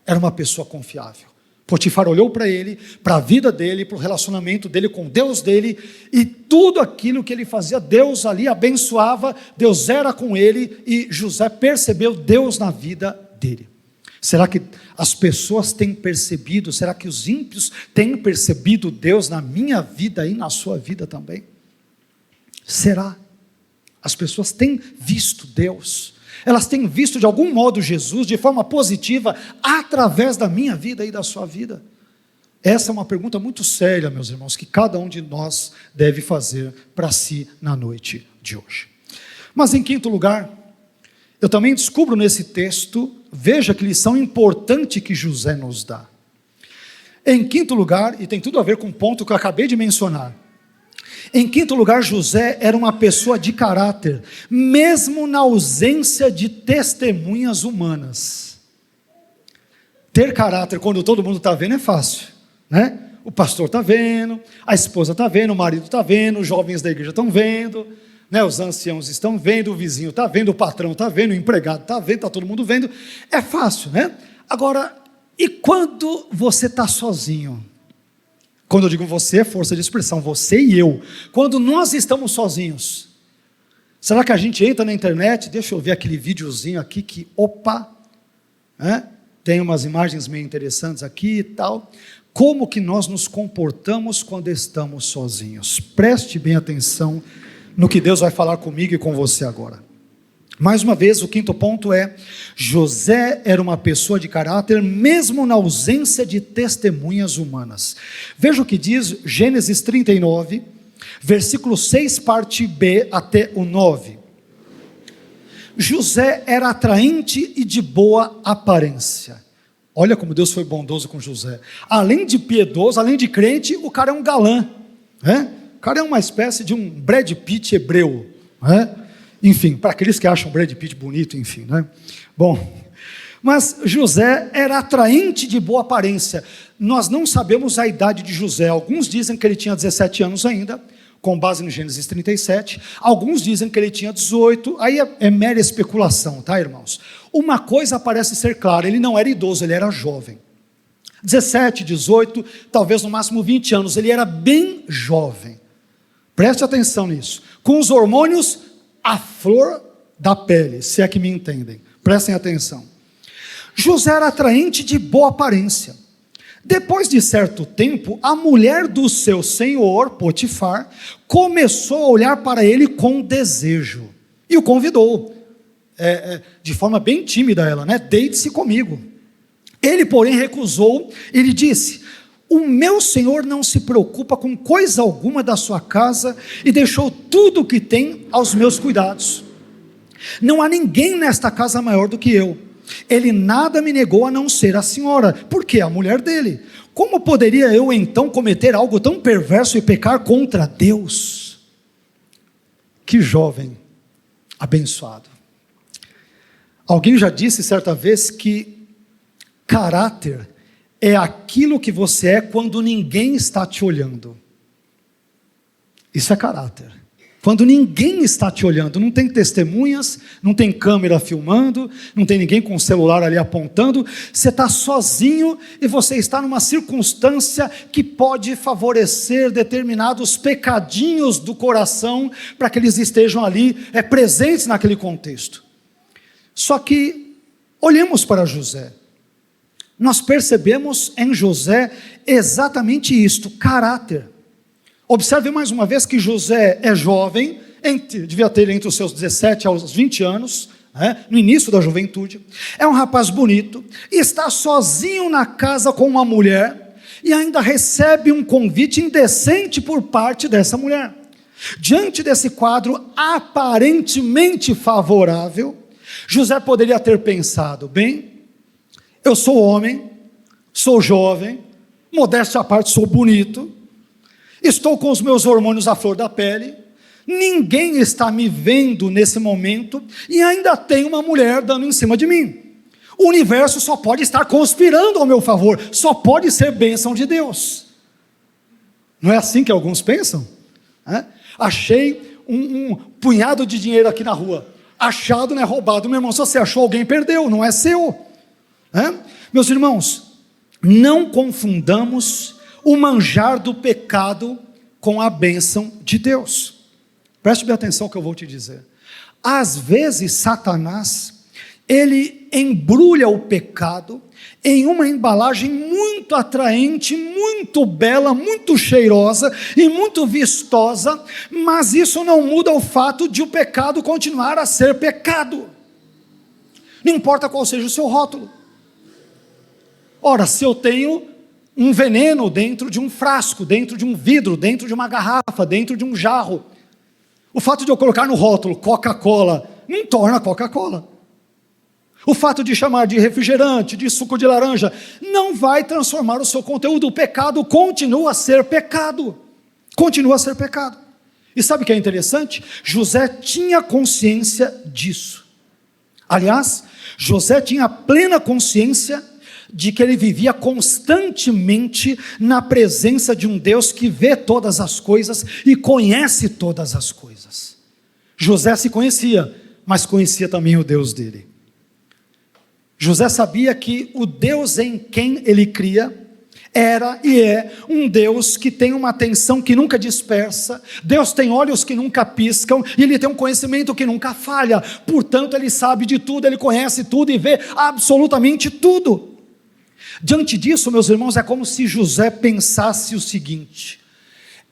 Era uma pessoa confiável. Potifar olhou para ele, para a vida dele, para o relacionamento dele com Deus dele, e tudo aquilo que ele fazia, Deus ali abençoava, Deus era com ele, e José percebeu Deus na vida dele. Será que as pessoas têm percebido, será que os ímpios têm percebido Deus na minha vida e na sua vida também? Será? As pessoas têm visto Deus? Elas têm visto de algum modo Jesus de forma positiva através da minha vida e da sua vida? Essa é uma pergunta muito séria, meus irmãos, que cada um de nós deve fazer para si na noite de hoje. Mas em quinto lugar, eu também descubro nesse texto, veja que lição importante que José nos dá. Em quinto lugar, e tem tudo a ver com o ponto que eu acabei de mencionar, em quinto lugar, José era uma pessoa de caráter, mesmo na ausência de testemunhas humanas. Ter caráter quando todo mundo está vendo é fácil, né? O pastor está vendo, a esposa está vendo, o marido está vendo, os jovens da igreja estão vendo, né? Os anciãos estão vendo, o vizinho está vendo, o patrão está vendo, o empregado está vendo, está todo mundo vendo. É fácil, né? Agora, e quando você está sozinho? Quando eu digo você, é força de expressão, você e eu. Quando nós estamos sozinhos, será que a gente entra na internet, deixa eu ver aquele videozinho aqui que, tem umas imagens meio interessantes aqui e tal. Como que nós nos comportamos quando estamos sozinhos? Preste bem atenção no que Deus vai falar comigo e com você agora. Mais uma vez, o quinto ponto é: José era uma pessoa de caráter, mesmo na ausência de testemunhas humanas. Veja o que diz Gênesis 39, versículo 6, parte B até o 9. José era atraente e de boa aparência. Olha como Deus foi bondoso com José. Além de piedoso, além de crente, o cara é um galã, né? O cara é uma espécie de um Brad Pitt hebreu, né? Enfim, para aqueles que acham Brad Pitt bonito, enfim, né? Bom, mas José era atraente de boa aparência. Nós não sabemos a idade de José. Alguns dizem que ele tinha 17 anos ainda, com base no Gênesis 37. Alguns dizem que ele tinha 18. Aí é mera especulação, tá, irmãos? Uma coisa parece ser clara: ele não era idoso, ele era jovem. 17, 18, talvez no máximo 20 anos. Ele era bem jovem. Preste atenção nisso. Com os hormônios à flor da pele, se é que me entendem. Prestem atenção. José era atraente de boa aparência. Depois de certo tempo, a mulher do seu senhor, Potifar, começou a olhar para ele com desejo e o convidou, de forma bem tímida ela, né? Deite-se comigo. Ele, porém, recusou e lhe disse: o meu senhor não se preocupa com coisa alguma da sua casa e deixou tudo o que tem aos meus cuidados. Não há ninguém nesta casa maior do que eu. Ele nada me negou a não ser a senhora, porque é a mulher dele. Como poderia eu então cometer algo tão perverso e pecar contra Deus? Que jovem abençoado. Alguém já disse certa vez que caráter é aquilo que você é quando ninguém está te olhando. Isso é caráter. Quando ninguém está te olhando, não tem testemunhas, não tem câmera filmando, não tem ninguém com o celular ali apontando, você está sozinho e você está numa circunstância que pode favorecer determinados pecadinhos do coração para que eles estejam ali presentes naquele contexto. Só que olhemos para José. Nós percebemos em José exatamente isto: caráter. Observe mais uma vez que José é jovem, devia ter entre os seus 17 aos 20 anos, no início da juventude. É um rapaz bonito, está sozinho na casa com uma mulher e ainda recebe um convite indecente por parte dessa mulher. Diante desse quadro aparentemente favorável, José poderia ter pensado: bem, eu sou homem, sou jovem, modéstia à parte, sou bonito, estou com os meus hormônios à flor da pele, ninguém está me vendo nesse momento e ainda tem uma mulher dando em cima de mim. O universo só pode estar conspirando ao meu favor, só pode ser bênção de Deus. Não é assim que alguns pensam? Achei um punhado de dinheiro aqui na rua. Achado não é roubado, meu irmão. Se você achou, alguém perdeu, não é seu. Meus irmãos, não confundamos o manjar do pecado com a bênção de Deus. Preste bem atenção no que eu vou te dizer. Às vezes Satanás, ele embrulha o pecado em uma embalagem muito atraente, muito bela, muito cheirosa e muito vistosa, mas isso não muda o fato de o pecado continuar a ser pecado. Não importa qual seja o seu rótulo. Ora, se eu tenho um veneno dentro de um frasco, dentro de um vidro, dentro de uma garrafa, dentro de um jarro, o fato de eu colocar no rótulo Coca-Cola não torna Coca-Cola. O fato de chamar de refrigerante, de suco de laranja, não vai transformar o seu conteúdo. O pecado continua a ser pecado. Continua a ser pecado. E sabe o que é interessante? José tinha consciência disso. Aliás, José tinha plena consciência de que ele vivia constantemente na presença de um Deus que vê todas as coisas e conhece todas as coisas. José se conhecia, mas conhecia também o Deus dele. José sabia que o Deus em quem ele cria era e é um Deus que tem uma atenção que nunca dispersa. Deus tem olhos que nunca piscam e ele tem um conhecimento que nunca falha. Portanto, ele sabe de tudo, ele conhece tudo e vê absolutamente tudo. Diante disso, meus irmãos, é como se José pensasse o seguinte: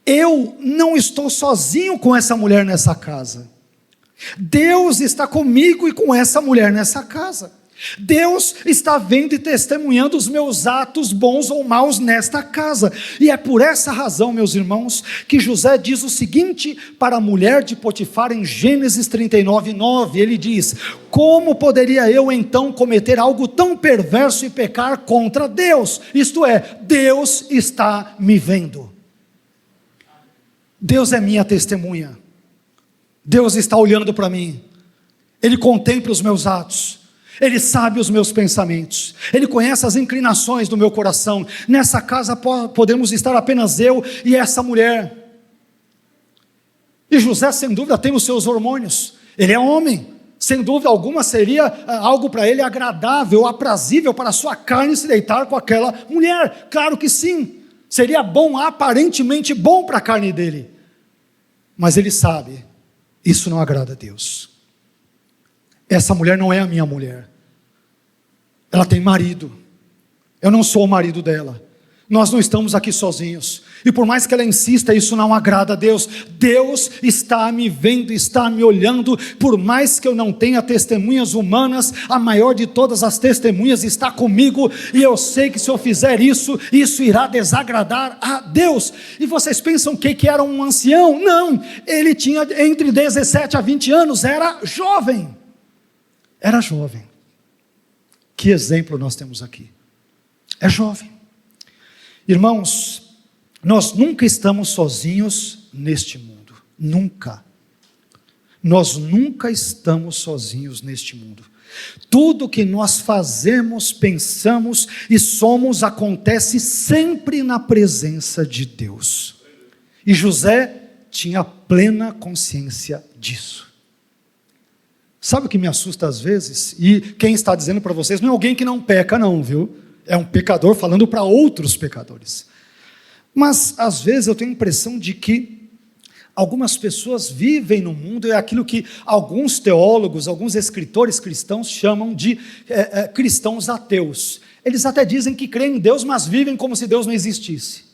eu não estou sozinho com essa mulher nessa casa. Deus está comigo e com essa mulher nessa casa. Deus está vendo e testemunhando os meus atos bons ou maus nesta casa. E é por essa razão, meus irmãos, que José diz o seguinte para a mulher de Potifar em Gênesis 39:9. Ele diz: como poderia eu então cometer algo tão perverso e pecar contra Deus? Isto é, Deus está me vendo. Deus é minha testemunha. Deus está olhando para mim. Ele contempla os meus atos. Ele sabe os meus pensamentos, Ele conhece as inclinações do meu coração. Nessa casa podemos estar apenas eu e essa mulher. E José, sem dúvida, tem os seus hormônios. Ele é homem, sem dúvida alguma seria algo para ele agradável, aprazível para a sua carne se deitar com aquela mulher. Claro que sim, seria bom, aparentemente bom para a carne dele. Mas ele sabe, isso não agrada a Deus. Essa mulher não é a minha mulher. Ela tem marido. Eu não sou o marido dela. Nós não estamos aqui sozinhos. E por mais que ela insista, isso não agrada a Deus. Deus está me vendo, está me olhando. Por mais que eu não tenha testemunhas humanas, a maior de todas as testemunhas está comigo. E eu sei que se eu fizer isso, isso irá desagradar a Deus. E vocês pensam que era um ancião? Não, ele tinha entre 17 a 20 anos, era jovem. Era jovem. Que exemplo nós temos aqui? É jovem. Irmãos, nós nunca estamos sozinhos neste mundo. Nunca. Nós nunca estamos sozinhos neste mundo. Tudo que nós fazemos, pensamos e somos acontece sempre na presença de Deus. E José tinha plena consciência disso. Sabe o que me assusta às vezes? E quem está dizendo para vocês não é alguém que não peca não, viu? É um pecador falando para outros pecadores. Mas às vezes eu tenho a impressão de que algumas pessoas vivem no mundo, é aquilo que alguns teólogos, alguns escritores cristãos chamam de cristãos ateus. Eles até dizem que creem em Deus, mas vivem como se Deus não existisse.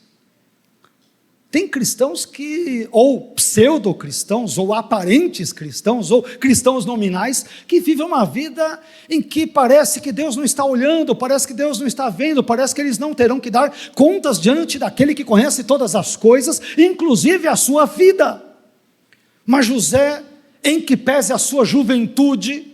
Tem cristãos que, ou pseudo-cristãos, ou aparentes cristãos, ou cristãos nominais, que vivem uma vida em que parece que Deus não está olhando, parece que Deus não está vendo, parece que eles não terão que dar contas diante daquele que conhece todas as coisas, inclusive a sua vida. Mas José, em que pese a sua juventude,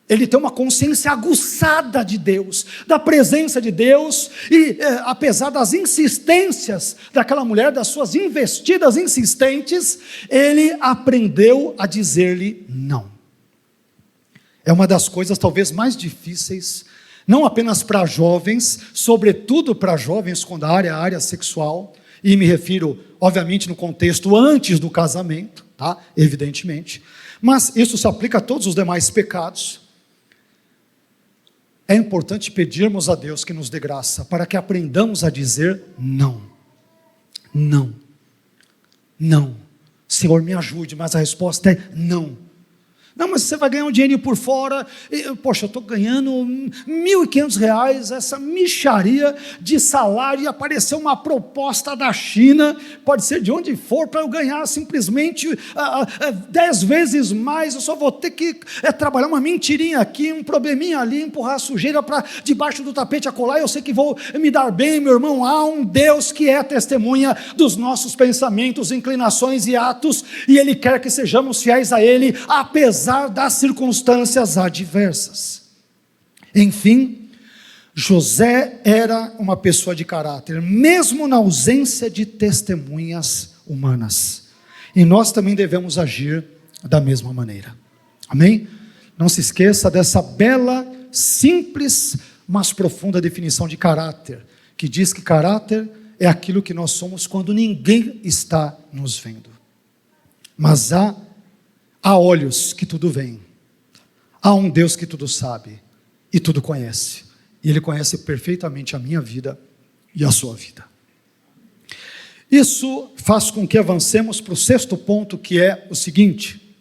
ele tem uma consciência aguçada de Deus, da presença de Deus, e apesar das insistências daquela mulher, das suas investidas insistentes, ele aprendeu a dizer-lhe não. É uma das coisas talvez mais difíceis, não apenas para jovens, sobretudo para jovens quando a área sexual, e me refiro, obviamente, no contexto antes do casamento, tá? Evidentemente, mas isso se aplica a todos os demais pecados. É importante pedirmos a Deus que nos dê graça, para que aprendamos a dizer não. Não. Não. Senhor, me ajude, mas a resposta é não. Não, mas você vai ganhar um dinheirinho por fora. Poxa, eu estou ganhando R$1.500, essa mixaria de salário, e apareceu uma proposta da China, pode ser de onde for, para eu ganhar simplesmente 10 vezes mais. Eu só vou ter que trabalhar uma mentirinha aqui, um probleminha ali, empurrar a sujeira para debaixo do tapete, acolá, eu sei que vou me dar bem. Meu irmão, há um Deus que é testemunha dos nossos pensamentos, inclinações e atos, e Ele quer que sejamos fiéis a Ele, apesar das circunstâncias adversas. Enfim, José era uma pessoa de caráter, mesmo na ausência de testemunhas humanas. E nós também devemos agir da mesma maneira. Amém? Não se esqueça dessa bela, simples, mas profunda definição de caráter, que diz que caráter é aquilo que nós somos quando ninguém está nos vendo. Mas há olhos que tudo vê, há um Deus que tudo sabe e tudo conhece, e Ele conhece perfeitamente a minha vida e a sua vida. Isso faz com que avancemos para o sexto ponto, que é o seguinte: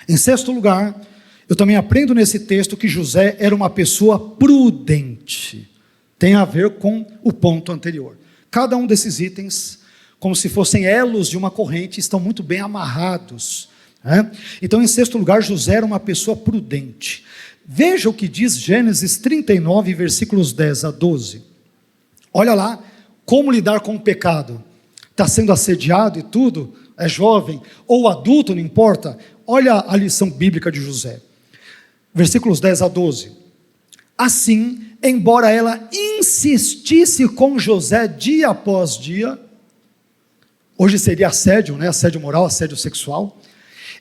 em sexto lugar, eu também aprendo nesse texto que José era uma pessoa prudente. Tem a ver com o ponto anterior. Cada um desses itens, como se fossem elos de uma corrente, estão muito bem amarrados. Então, em sexto lugar, José era uma pessoa prudente. Veja o que diz Gênesis 39, versículos 10 a 12. Olha lá, como lidar com o pecado. Está sendo assediado e tudo, é jovem ou adulto, não importa. Olha a lição bíblica de José. Versículos 10 a 12. Assim, embora ela insistisse com José dia após dia, hoje seria assédio, né? Assédio moral, assédio sexual,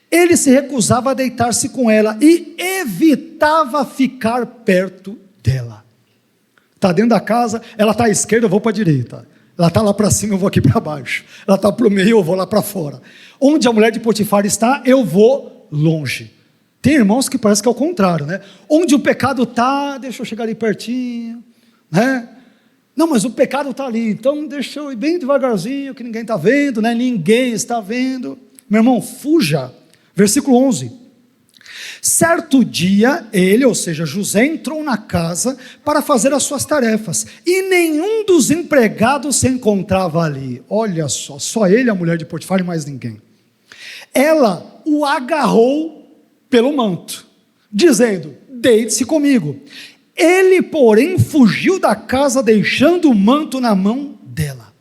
ele se recusava a deitar-se com ela e evitava ficar perto dela. Está dentro da casa, ela está à esquerda, eu vou para a direita. Ela está lá para cima, eu vou aqui para baixo. Ela está para o meio, eu vou lá para fora. Onde a mulher de Potifar está, eu vou longe. Tem irmãos que parece que é o contrário, né? Onde o pecado está, deixa eu chegar ali pertinho, né? Não, mas o pecado está ali, então deixa eu ir bem devagarzinho, que ninguém está vendo, né? Ninguém está vendo. Meu irmão, fuja. Versículo 11. Certo dia, ele, ou seja, José, entrou na casa para fazer as suas tarefas, e nenhum dos empregados se encontrava ali. Olha só ele, a mulher de Potifar e mais ninguém. Ela o agarrou pelo manto, dizendo: deite-se comigo. Ele, porém, fugiu da casa, deixando o manto na mão dela.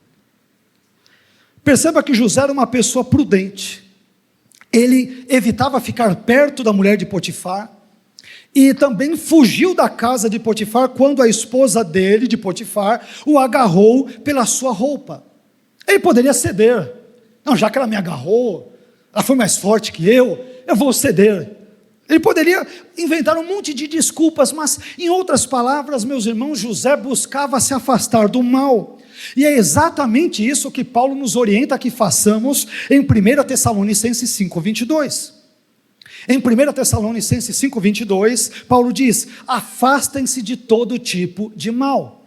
Perceba que José era uma pessoa prudente. Ele evitava ficar perto da mulher de Potifar, e também fugiu da casa de Potifar, quando a esposa dele, de Potifar, o agarrou pela sua roupa. Ele poderia ceder. Não, já que ela me agarrou, ela foi mais forte que eu vou ceder. Ele poderia inventar um monte de desculpas, mas, em outras palavras, meus irmãos, José buscava se afastar do mal. E é exatamente isso que Paulo nos orienta que façamos em 1 Tessalonicenses 5:22. Em 1 Tessalonicenses 5:22, Paulo diz: afastem-se de todo tipo de mal.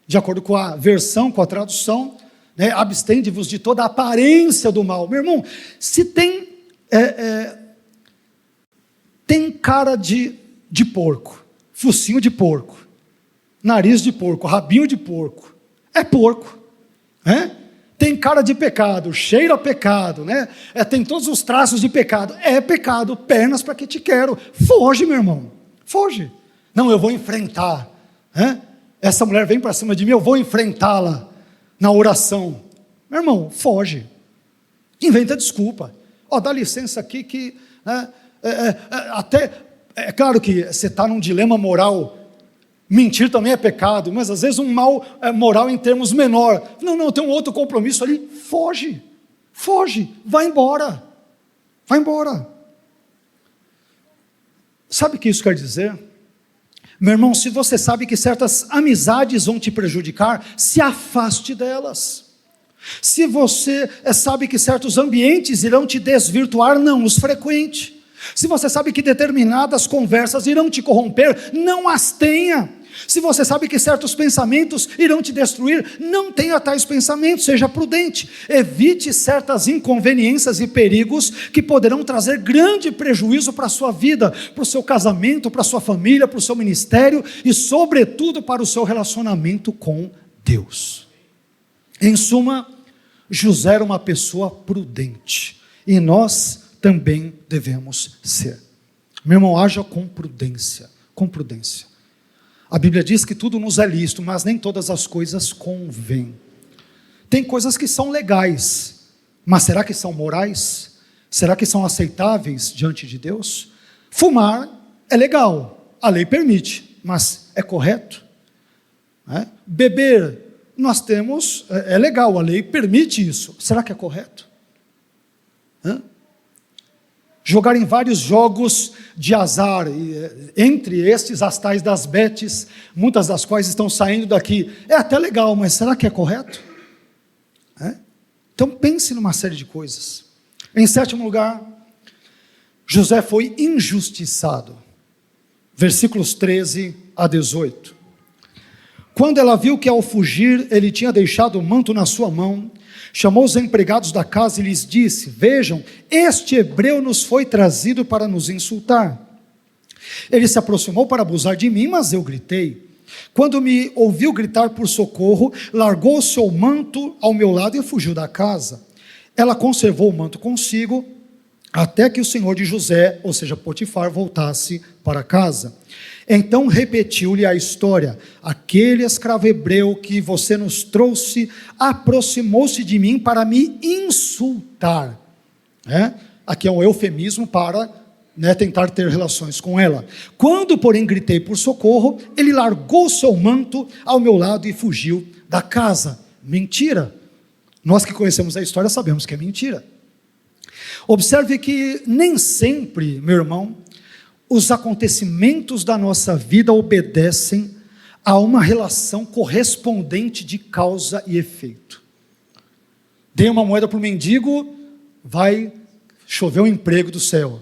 De acordo com a versão, com a tradução, né, abstende-vos de toda a aparência do mal. Meu irmão, se tem cara de porco, focinho de porco, nariz de porco, rabinho de porco, é porco, né? Tem cara de pecado, cheira a pecado, né? Tem todos os traços de pecado, é pecado, pernas para que te quero, foge, meu irmão, foge. Não, eu vou enfrentar, né? Essa mulher vem para cima de mim, eu vou enfrentá-la na oração. Meu irmão, foge, inventa desculpa. Dá licença aqui que, né, até, é claro que você está num dilema moral. Mentir também é pecado, mas às vezes um mal moral em termos menor. Não, tem um outro compromisso ali. Foge, vai embora. Sabe o que isso quer dizer? Meu irmão, se você sabe que certas amizades vão te prejudicar, se afaste delas. Se você sabe que certos ambientes irão te desvirtuar, não os frequente. Se você sabe que determinadas conversas irão te corromper, não as tenha. Se você sabe que certos pensamentos irão te destruir, não tenha tais pensamentos, seja prudente. Evite certas inconveniências e perigos que poderão trazer grande prejuízo para a sua vida, para o seu casamento, para a sua família, para o seu ministério e, sobretudo, para o seu relacionamento com Deus. Em suma, José era uma pessoa prudente e nós também devemos ser. Meu irmão, haja com prudência, com prudência. A Bíblia diz que tudo nos é lícito, mas nem todas as coisas convêm. Tem coisas que são legais, mas será que são morais? Será que são aceitáveis diante de Deus? Fumar é legal, a lei permite, mas é correto? Beber, nós temos, é legal, a lei permite isso, será que é correto? Jogar em vários jogos de azar, entre estes as tais das betes, muitas das quais estão saindo daqui, é até legal, mas será que é correto? Então pense numa série de coisas. Em sétimo lugar, José foi injustiçado, versículos 13 a 18. Quando ela viu que ao fugir ele tinha deixado o manto na sua mão, chamou os empregados da casa e lhes disse: vejam, este hebreu nos foi trazido para nos insultar. Ele se aproximou para abusar de mim, mas eu gritei. Quando me ouviu gritar por socorro, largou o seu manto ao meu lado e fugiu da casa. Ela conservou o manto consigo, até que o senhor de José, ou seja, Potifar, voltasse para casa. Então repetiu-lhe a história: aquele escravo hebreu que você nos trouxe aproximou-se de mim para me insultar. Aqui é um eufemismo para tentar ter relações com ela. Quando, porém, gritei por socorro, ele largou seu manto ao meu lado e fugiu da casa. Mentira. Nós que conhecemos a história sabemos que é mentira. Observe que nem sempre, meu irmão, os acontecimentos da nossa vida obedecem a uma relação correspondente de causa e efeito. Dei uma moeda para o mendigo, vai chover um emprego do céu.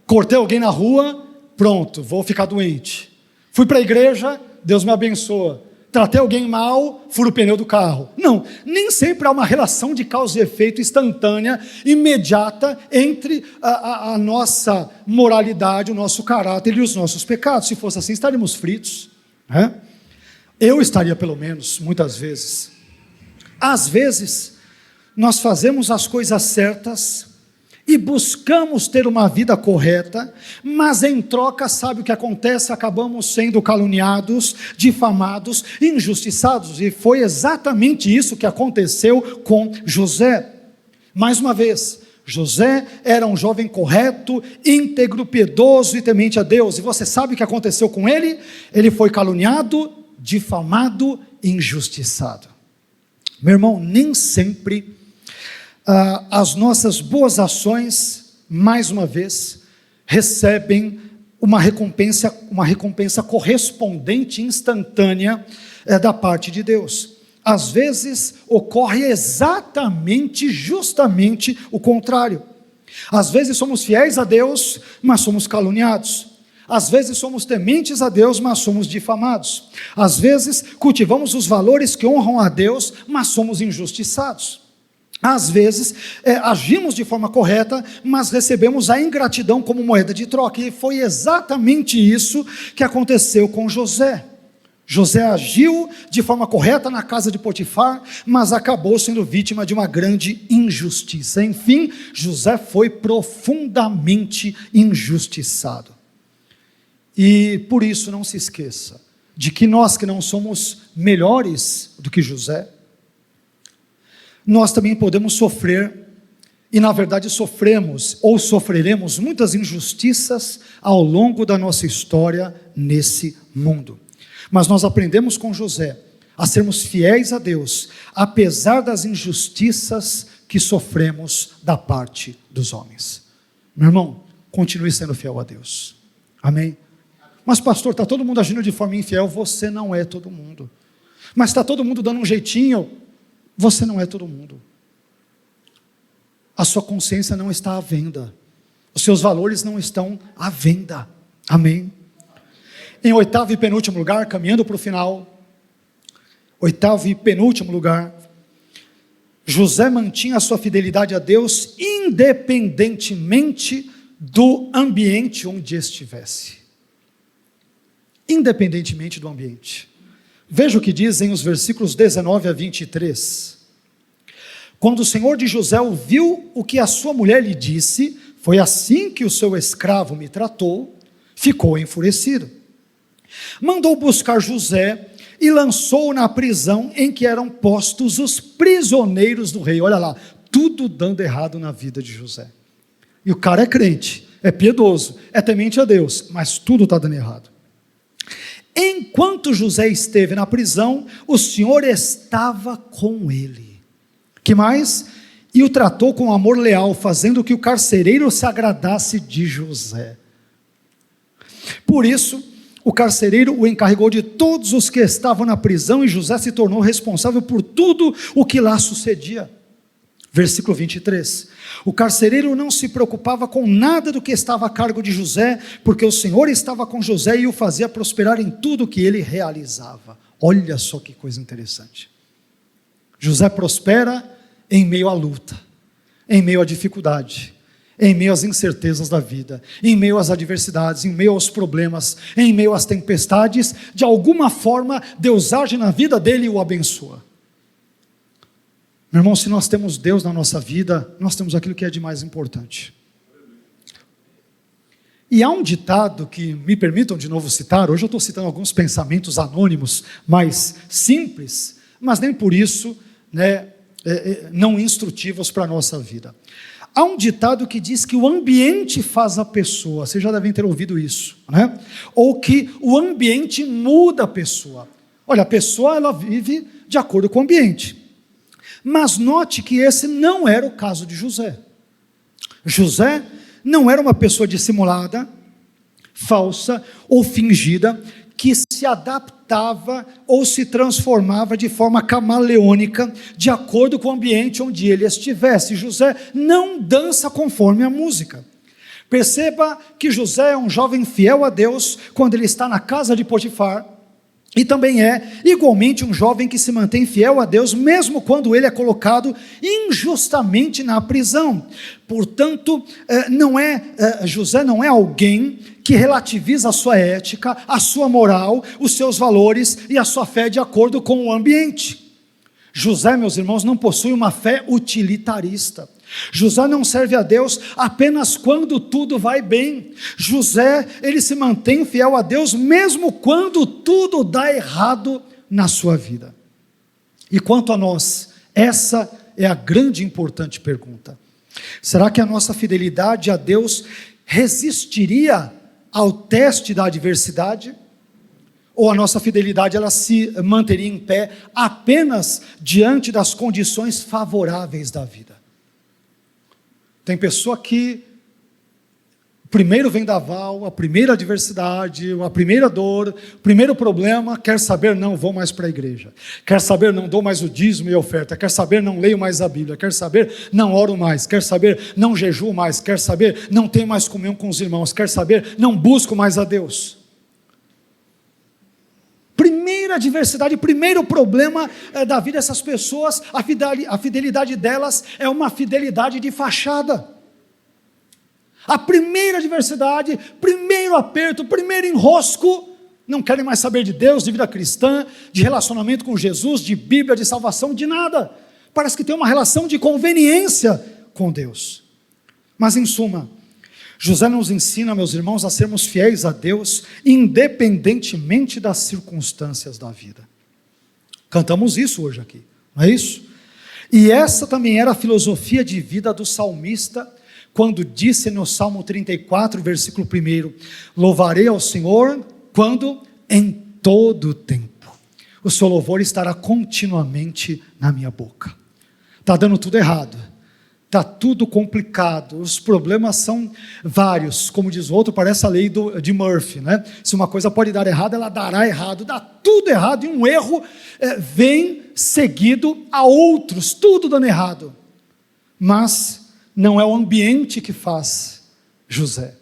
Cortei alguém na rua, pronto, vou ficar doente. Fui para a igreja, Deus me abençoa. Tratei alguém mal, furo o pneu do carro. Não, nem sempre há uma relação de causa e efeito instantânea, imediata, entre a nossa moralidade, o nosso caráter e os nossos pecados. Se fosse assim, estaríamos fritos. Eu estaria, pelo menos, muitas vezes. Às vezes, nós fazemos as coisas certas e buscamos ter uma vida correta, mas em troca, sabe o que acontece? Acabamos sendo caluniados, difamados, injustiçados, e foi exatamente isso que aconteceu com José. Mais uma vez, José era um jovem correto, íntegro, piedoso e temente a Deus, e você sabe o que aconteceu com ele? Ele foi caluniado, difamado, injustiçado. Meu irmão, nem sempre as nossas boas ações, mais uma vez, recebem uma recompensa correspondente, instantânea, da parte de Deus. Às vezes ocorre exatamente, justamente o contrário. Às vezes somos fiéis a Deus, mas somos caluniados. Às vezes somos tementes a Deus, mas somos difamados. Às vezes cultivamos os valores que honram a Deus, mas somos injustiçados. Às vezes, agimos de forma correta, mas recebemos a ingratidão como moeda de troca, e foi exatamente isso que aconteceu com José. José agiu de forma correta na casa de Potifar, mas acabou sendo vítima de uma grande injustiça. Enfim, José foi profundamente injustiçado. E por isso não se esqueça de que nós que não somos melhores do que José, nós também podemos sofrer, e na verdade sofremos ou sofreremos muitas injustiças ao longo da nossa história nesse mundo. Mas nós aprendemos com José a sermos fiéis a Deus, apesar das injustiças que sofremos da parte dos homens. Meu irmão, continue sendo fiel a Deus. Amém? Mas pastor, está todo mundo agindo de forma infiel. Você não é todo mundo. Mas está todo mundo dando um jeitinho. Você não é todo mundo. A sua consciência não está à venda. Os seus valores não estão à venda. Amém? Em oitavo e penúltimo lugar, caminhando para o final, oitavo e penúltimo lugar, José mantinha a sua fidelidade a Deus independentemente do ambiente onde estivesse. Independentemente do ambiente. Veja o que dizem os versículos 19 a 23. Quando o senhor de José ouviu o que a sua mulher lhe disse, foi assim que o seu escravo me tratou, ficou enfurecido. Mandou buscar José e lançou-o na prisão em que eram postos os prisioneiros do rei. Olha lá, tudo dando errado na vida de José. E o cara é crente, é piedoso, é temente a Deus, mas tudo está dando errado. Enquanto José esteve na prisão, o Senhor estava com ele. Que mais? E o tratou com amor leal, fazendo que o carcereiro se agradasse de José. Por isso, o carcereiro o encarregou de todos os que estavam na prisão, e José se tornou responsável por tudo o que lá sucedia. Versículo 23, o carcereiro não se preocupava com nada do que estava a cargo de José, porque o Senhor estava com José e o fazia prosperar em tudo o que ele realizava. Olha só que coisa interessante. José prospera em meio à luta, em meio à dificuldade, em meio às incertezas da vida, em meio às adversidades, em meio aos problemas, em meio às tempestades. De alguma forma Deus age na vida dele e o abençoa. Meu irmão, se nós temos Deus na nossa vida, nós temos aquilo que é de mais importante. E há um ditado que me permitam de novo citar, hoje eu estou citando alguns pensamentos anônimos, mais simples, mas nem por isso, não instrutivos para a nossa vida. Há um ditado que diz que o ambiente faz a pessoa, vocês já devem ter ouvido isso, né? Ou que o ambiente muda a pessoa. Olha, a pessoa ela vive de acordo com o ambiente. Mas note que esse não era o caso de José. José não era uma pessoa dissimulada, falsa ou fingida, que se adaptava ou se transformava de forma camaleônica, de acordo com o ambiente onde ele estivesse. José não dança conforme a música. Perceba que José é um jovem fiel a Deus quando ele está na casa de Potifar, e também é igualmente um jovem que se mantém fiel a Deus, mesmo quando ele é colocado injustamente na prisão. Portanto, José não é alguém que relativiza a sua ética, a sua moral, os seus valores e a sua fé de acordo com o ambiente. José, meus irmãos, não possui uma fé utilitarista. José não serve a Deus apenas quando tudo vai bem. José, ele se mantém fiel a Deus mesmo quando tudo dá errado na sua vida. E quanto a nós, essa é a grande e importante pergunta. Será que a nossa fidelidade a Deus resistiria ao teste da adversidade? Ou a nossa fidelidade ela se manteria em pé apenas diante das condições favoráveis da vida? Tem pessoa que primeiro vendaval, a primeira adversidade, a primeira dor, o primeiro problema, quer saber, não vou mais para a igreja, quer saber, não dou mais o dízimo e a oferta, quer saber, não leio mais a Bíblia, quer saber, não oro mais, quer saber, não jejuo mais, quer saber, não tenho mais comunhão com os irmãos, quer saber, não busco mais a Deus. Primeira adversidade, primeiro problema da vida dessas pessoas, a fidelidade delas é uma fidelidade de fachada. A primeira adversidade, primeiro aperto, primeiro enrosco, não querem mais saber de Deus, de vida cristã, de relacionamento com Jesus, de Bíblia, de salvação, de nada. Parece que tem uma relação de conveniência com Deus. Mas em suma, José nos ensina, meus irmãos, a sermos fiéis a Deus, independentemente das circunstâncias da vida. Cantamos isso hoje aqui, não é isso? E essa também era a filosofia de vida do salmista, quando disse no Salmo 34, versículo 1, louvarei ao Senhor, quando? Em todo o tempo. O seu louvor estará continuamente na minha boca. Está dando tudo errado. Está tudo complicado, os problemas são vários, como diz o outro, parece a lei de Murphy, né? Se uma coisa pode dar errado, ela dará errado, dá tudo errado, e um erro vem seguido a outros, tudo dando errado. Mas não é o ambiente que faz José.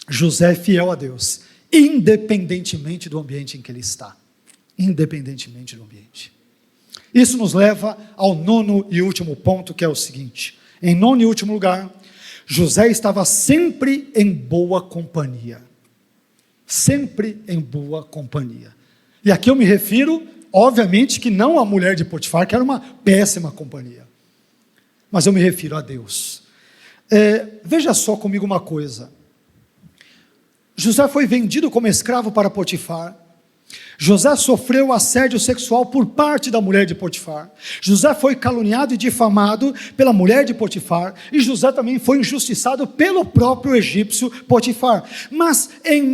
José é fiel a Deus, independentemente do ambiente em que ele está, independentemente do ambiente. Isso nos leva ao nono e último ponto, que é o seguinte: em nono e último lugar, José estava sempre em boa companhia. Sempre em boa companhia. E aqui eu me refiro, obviamente, que não à mulher de Potifar, que era uma péssima companhia. Mas eu me refiro a Deus. Veja só comigo uma coisa. José foi vendido como escravo para Potifar. José sofreu assédio sexual por parte da mulher de Potifar. José foi caluniado e difamado pela mulher de Potifar. E José também foi injustiçado pelo próprio egípcio Potifar. Mas em